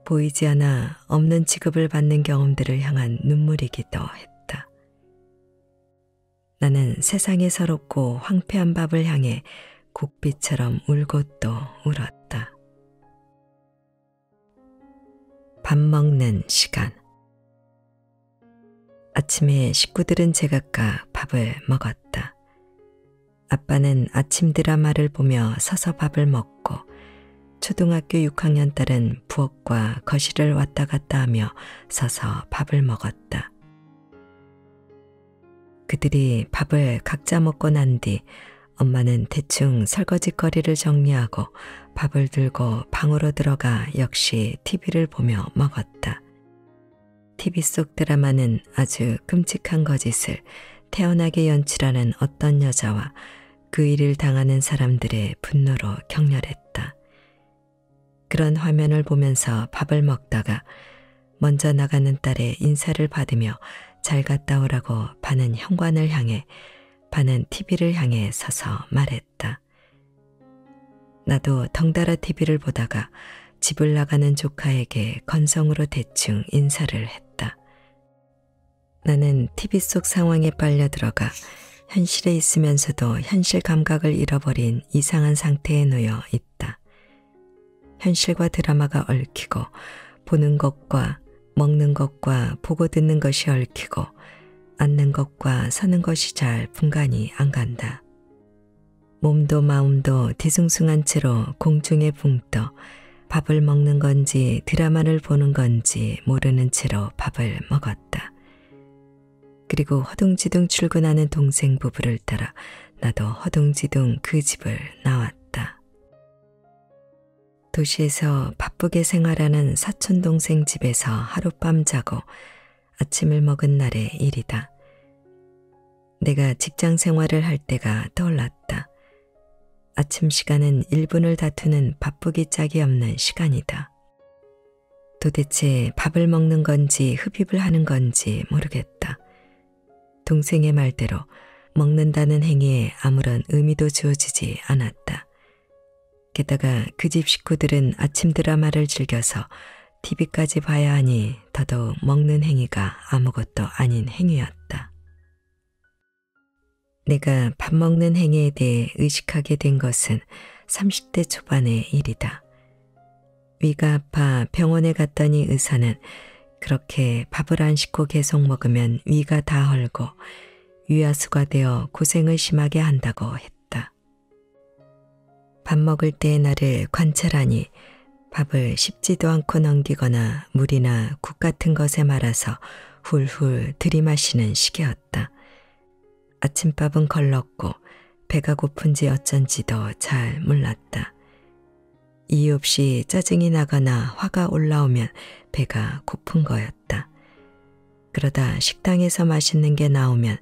S1: 보이지 않아 없는 취급을 받는 경험들을 향한 눈물이기도 했다. 나는 세상의 서럽고 황폐한 밥을 향해 곡비처럼 울고 또 울었다. 밥 먹는 시간. 아침에 식구들은 제각각 밥을 먹었다. 아빠는 아침 드라마를 보며 서서 밥을 먹고 초등학교 6학년 딸은 부엌과 거실을 왔다 갔다 하며 서서 밥을 먹었다. 그들이 밥을 각자 먹고 난 뒤 엄마는 대충 설거지거리를 정리하고 밥을 들고 방으로 들어가 역시 TV를 보며 먹었다. TV 속 드라마는 아주 끔찍한 거짓을 태연하게 연출하는 어떤 여자와 그 일을 당하는 사람들의 분노로 격렬했다. 그런 화면을 보면서 밥을 먹다가 먼저 나가는 딸의 인사를 받으며 잘 갔다 오라고 반은 현관을 향해 반은 TV를 향해 서서 말했다. 나도 덩달아 TV를 보다가 집을 나가는 조카에게 건성으로 대충 인사를 했다. 나는 TV 속 상황에 빨려 들어가 현실에 있으면서도 현실 감각을 잃어버린 이상한 상태에 놓여 있다. 현실과 드라마가 얽히고 보는 것과 먹는 것과 보고 듣는 것이 얽히고 앉는 것과 서는 것이 잘 분간이 안 간다. 몸도 마음도 뒤숭숭한 채로 공중에 붕떠 밥을 먹는 건지 드라마를 보는 건지 모르는 채로 밥을 먹었다. 그리고 허둥지둥 출근하는 동생 부부를 따라 나도 허둥지둥 그 집을 나왔다. 도시에서 바쁘게 생활하는 사촌 동생 집에서 하룻밤 자고 아침을 먹은 날의 일이다. 내가 직장 생활을 할 때가 떠올랐다. 아침 시간은 1분을 다투는 바쁘기 짝이 없는 시간이다. 도대체 밥을 먹는 건지 흡입을 하는 건지 모르겠다. 동생의 말대로 먹는다는 행위에 아무런 의미도 주어지지 않았다. 게다가 그 집 식구들은 아침 드라마를 즐겨서 TV까지 봐야 하니 더더욱 먹는 행위가 아무것도 아닌 행위였다. 내가 밥 먹는 행위에 대해 의식하게 된 것은 30대 초반의 일이다. 위가 아파 병원에 갔더니 의사는 그렇게 밥을 안 씻고 계속 먹으면 위가 다 헐고 위하수가 되어 고생을 심하게 한다고 했다. 밥 먹을 때의 나를 관찰하니 밥을 씹지도 않고 넘기거나 물이나 국 같은 것에 말아서 훌훌 들이마시는 시기였다. 아침밥은 걸렀고 배가 고픈지 어쩐지도 잘 몰랐다. 이유 없이 짜증이 나거나 화가 올라오면 배가 고픈 거였다. 그러다 식당에서 맛있는 게 나오면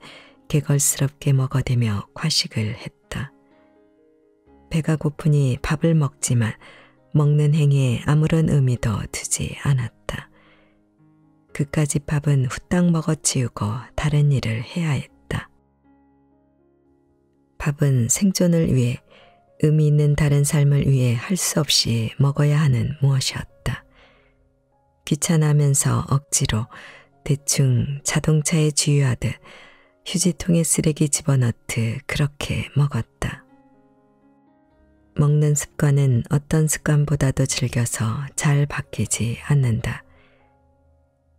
S1: 개걸스럽게 먹어대며 과식을 했다. 배가 고프니 밥을 먹지만 먹는 행위에 아무런 의미도 두지 않았다. 그까짓 밥은 후딱 먹어치우고 다른 일을 해야 했다. 밥은 생존을 위해 의미 있는 다른 삶을 위해 할 수 없이 먹어야 하는 무엇이었다. 귀찮아하면서 억지로 대충 자동차에 주유하듯 휴지통에 쓰레기 집어넣듯 그렇게 먹었다. 먹는 습관은 어떤 습관보다도 즐겨서 잘 바뀌지 않는다.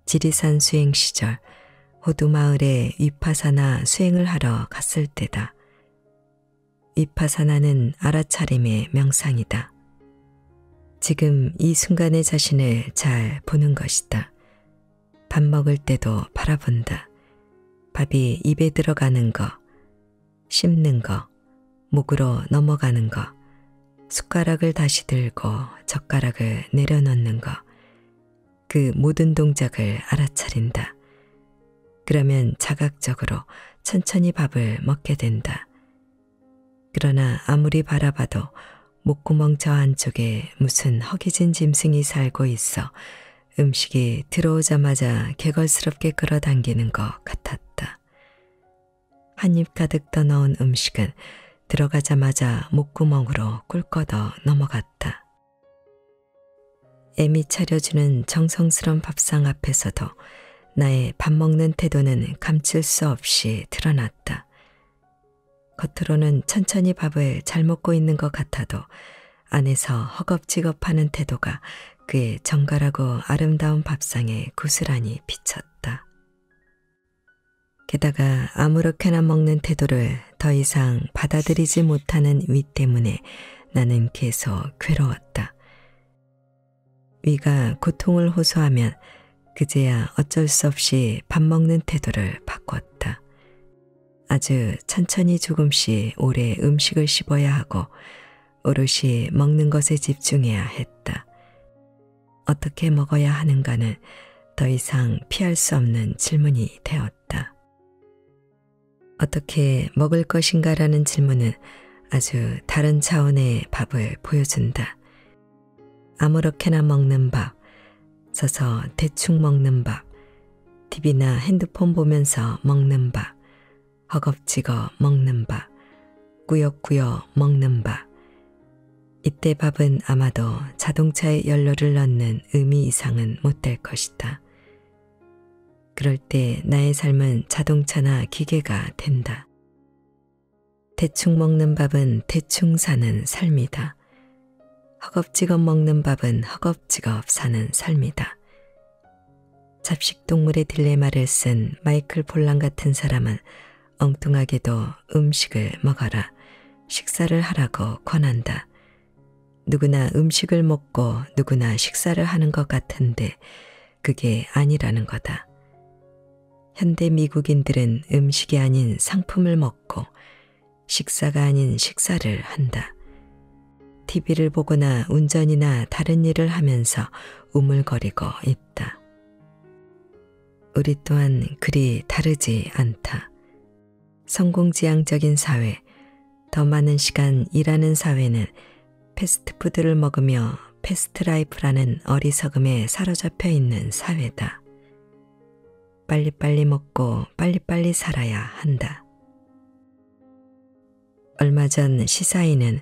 S1: 지리산 수행 시절 호두마을에 위파사나 수행을 하러 갔을 때다. 위파사나는 알아차림의 명상이다. 지금 이 순간의 자신을 잘 보는 것이다. 밥 먹을 때도 바라본다. 밥이 입에 들어가는 거, 씹는 거, 목으로 넘어가는 거, 숟가락을 다시 들고 젓가락을 내려놓는 거, 그 모든 동작을 알아차린다. 그러면 자각적으로 천천히 밥을 먹게 된다. 그러나 아무리 바라봐도 목구멍 저 안쪽에 무슨 허기진 짐승이 살고 있어 음식이 들어오자마자 개걸스럽게 끌어당기는 것 같았다. 한 입 가득 떠넣은 음식은 들어가자마자 목구멍으로 꿀꺽 넘어갔다. 애미 차려주는 정성스런 밥상 앞에서도 나의 밥 먹는 태도는 감출 수 없이 드러났다. 겉으로는 천천히 밥을 잘 먹고 있는 것 같아도 안에서 허겁지겁하는 태도가 그의 정갈하고 아름다운 밥상에 고스란히 비쳤다. 게다가 아무렇게나 먹는 태도를 더 이상 받아들이지 못하는 위 때문에 나는 계속 괴로웠다. 위가 고통을 호소하면 그제야 어쩔 수 없이 밥 먹는 태도를 바꿨다. 아주 천천히 조금씩 오래 음식을 씹어야 하고 오롯이 먹는 것에 집중해야 했다. 어떻게 먹어야 하는가는 더 이상 피할 수 없는 질문이 되었다. 어떻게 먹을 것인가라는 질문은 아주 다른 차원의 밥을 보여준다. 아무렇게나 먹는 밥, 서서 대충 먹는 밥, TV나 핸드폰 보면서 먹는 밥, 허겁지겁 먹는 밥, 꾸역꾸역 먹는 밥. 이때 밥은 아마도 자동차에 연료를 넣는 의미 이상은 못 될 것이다. 그럴 때 나의 삶은 자동차나 기계가 된다. 대충 먹는 밥은 대충 사는 삶이다. 허겁지겁 먹는 밥은 허겁지겁 사는 삶이다. 잡식동물의 딜레마를 쓴 마이클 폴란 같은 사람은 엉뚱하게도 음식을 먹어라, 식사를 하라고 권한다. 누구나 음식을 먹고 누구나 식사를 하는 것 같은데 그게 아니라는 거다. 현대 미국인들은 음식이 아닌 상품을 먹고 식사가 아닌 식사를 한다. TV를 보거나 운전이나 다른 일을 하면서 우물거리고 있다. 우리 또한 그리 다르지 않다. 성공지향적인 사회, 더 많은 시간 일하는 사회는 패스트푸드를 먹으며 패스트라이프라는 어리석음에 사로잡혀 있는 사회다. 빨리빨리 먹고 빨리빨리 살아야 한다. 얼마 전 시사인은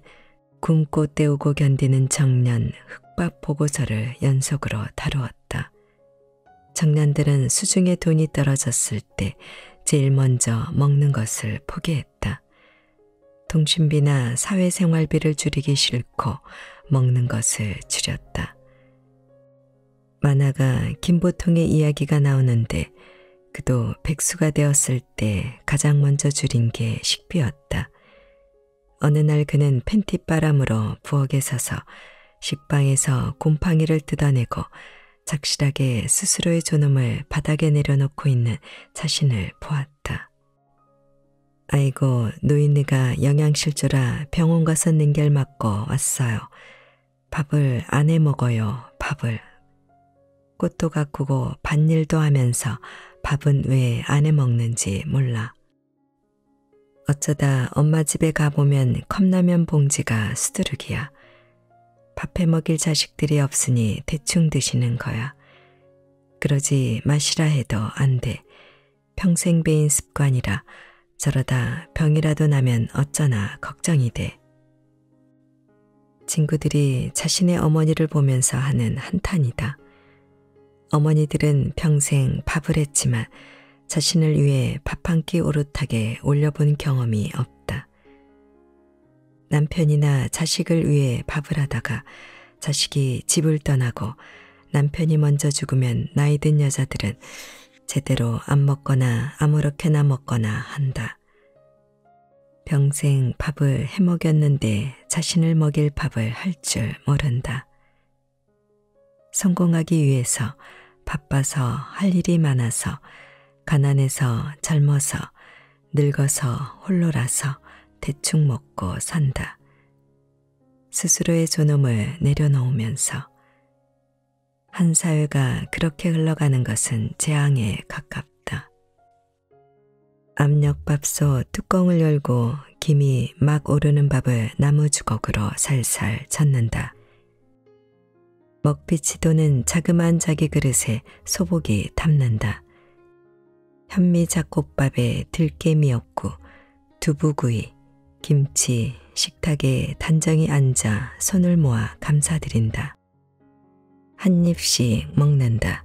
S1: 굶고 때우고 견디는 청년 흑밥 보고서를 연속으로 다루었다. 청년들은 수중에 돈이 떨어졌을 때 제일 먼저 먹는 것을 포기했다. 통신비나 사회생활비를 줄이기 싫고 먹는 것을 줄였다. 만화가 김보통의 이야기가 나오는데 그도 백수가 되었을 때 가장 먼저 줄인 게 식비였다. 어느 날 그는 팬티바람으로 부엌에 서서 식빵에서 곰팡이를 뜯어내고 착실하게 스스로의 존엄을 바닥에 내려놓고 있는 자신을 보았다. 아이고, 노인네가 영양실조라 병원 가서 능결 맞고 왔어요. 밥을 안 해 먹어요, 밥을. 꽃도 가꾸고 밭일도 하면서 밥은 왜 안 해 먹는지 몰라. 어쩌다 엄마 집에 가보면 컵라면 봉지가 수두룩이야. 밥해 먹일 자식들이 없으니 대충 드시는 거야. 그러지 마시라 해도 안 돼. 평생 배인 습관이라 저러다 병이라도 나면 어쩌나 걱정이 돼. 친구들이 자신의 어머니를 보면서 하는 한탄이다. 어머니들은 평생 밥을 했지만 자신을 위해 밥 한 끼 오롯하게 올려본 경험이 없다. 남편이나 자식을 위해 밥을 하다가 자식이 집을 떠나고 남편이 먼저 죽으면 나이 든 여자들은 제대로 안 먹거나 아무렇게나 먹거나 한다. 평생 밥을 해 먹였는데 자신을 먹일 밥을 할 줄 모른다. 성공하기 위해서 바빠서 할 일이 많아서 가난해서 젊어서 늙어서 홀로라서 대충 먹고 산다. 스스로의 존엄을 내려놓으면서 한 사회가 그렇게 흘러가는 것은 재앙에 가깝다. 압력밥솥 뚜껑을 열고 김이 막 오르는 밥을 나무 주걱으로 살살 젓는다. 먹빛이 도는 자그마한 자기 그릇에 소복이 담는다. 현미 잡곡밥에 들깨 미역국, 두부구이, 김치, 식탁에 단정히 앉아 손을 모아 감사드린다. 한 입씩 먹는다.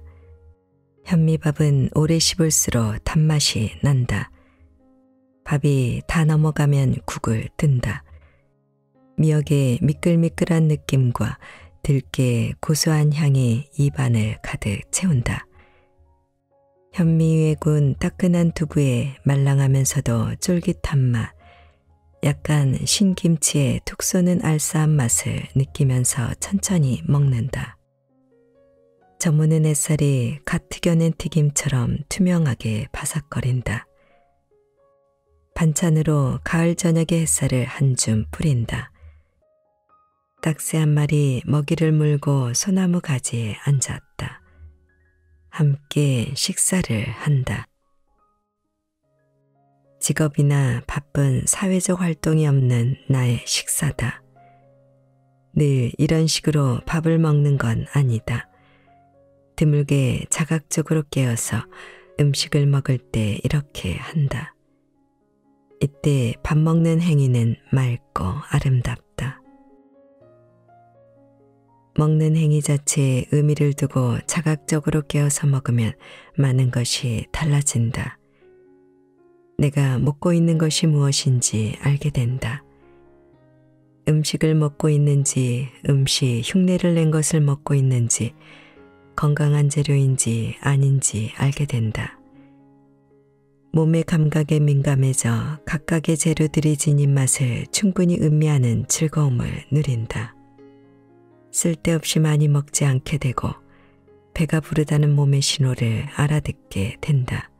S1: 현미밥은 오래 씹을수록 단맛이 난다. 밥이 다 넘어가면 국을 뜬다. 미역의 미끌미끌한 느낌과 들깨의 고소한 향이 입안을 가득 채운다. 현미 위에 구운 따끈한 두부의 말랑하면서도 쫄깃한 맛, 약간 신김치에 툭 쏘는 알싸한 맛을 느끼면서 천천히 먹는다. 저무는 햇살이 갓 튀겨낸 튀김처럼 투명하게 바삭거린다. 반찬으로 가을 저녁의 햇살을 한 줌 뿌린다. 딱새 한 마리 먹이를 물고 소나무 가지에 앉았다. 함께 식사를 한다. 직업이나 바쁜 사회적 활동이 없는 나의 식사다. 늘 이런 식으로 밥을 먹는 건 아니다. 드물게 자각적으로 깨어서 음식을 먹을 때 이렇게 한다. 이때 밥 먹는 행위는 맑고 아름답다. 먹는 행위 자체에 의미를 두고 자각적으로 깨어서 먹으면 많은 것이 달라진다. 내가 먹고 있는 것이 무엇인지 알게 된다. 음식을 먹고 있는지, 음식 흉내를 낸 것을 먹고 있는지, 건강한 재료인지 아닌지 알게 된다. 몸의 감각에 민감해져 각각의 재료들이 지닌 맛을 충분히 음미하는 즐거움을 누린다. 쓸데없이 많이 먹지 않게 되고 배가 부르다는 몸의 신호를 알아듣게 된다.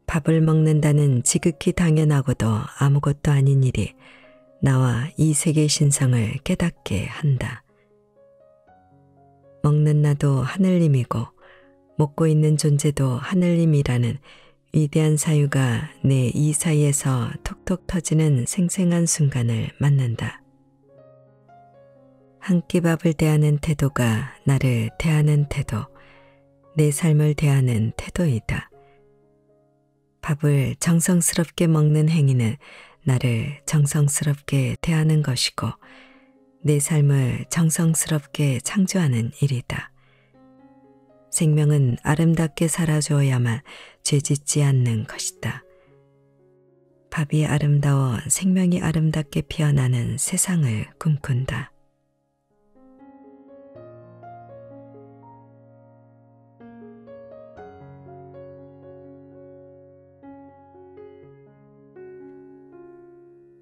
S1: 밥을 먹는다는 지극히 당연하고도 아무것도 아닌 일이 나와 이 세계 신성을 깨닫게 한다. 먹는 나도 하늘님이고 먹고 있는 존재도 하늘님이라는 위대한 사유가 내 이 사이에서 톡톡 터지는 생생한 순간을 맞는다. 한 끼 밥을 대하는 태도가 나를 대하는 태도, 내 삶을 대하는 태도이다. 밥을 정성스럽게 먹는 행위는 나를 정성스럽게 대하는 것이고 내 삶을 정성스럽게 창조하는 일이다. 생명은 아름답게 살아주어야만 죄짓지 않는 것이다. 밥이 아름다워 생명이 아름답게 피어나는 세상을 꿈꾼다.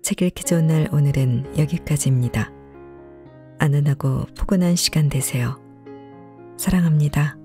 S1: 책 읽기 좋은 날 오늘은 여기까지입니다. 안전하고 포근한 시간 되세요. 사랑합니다.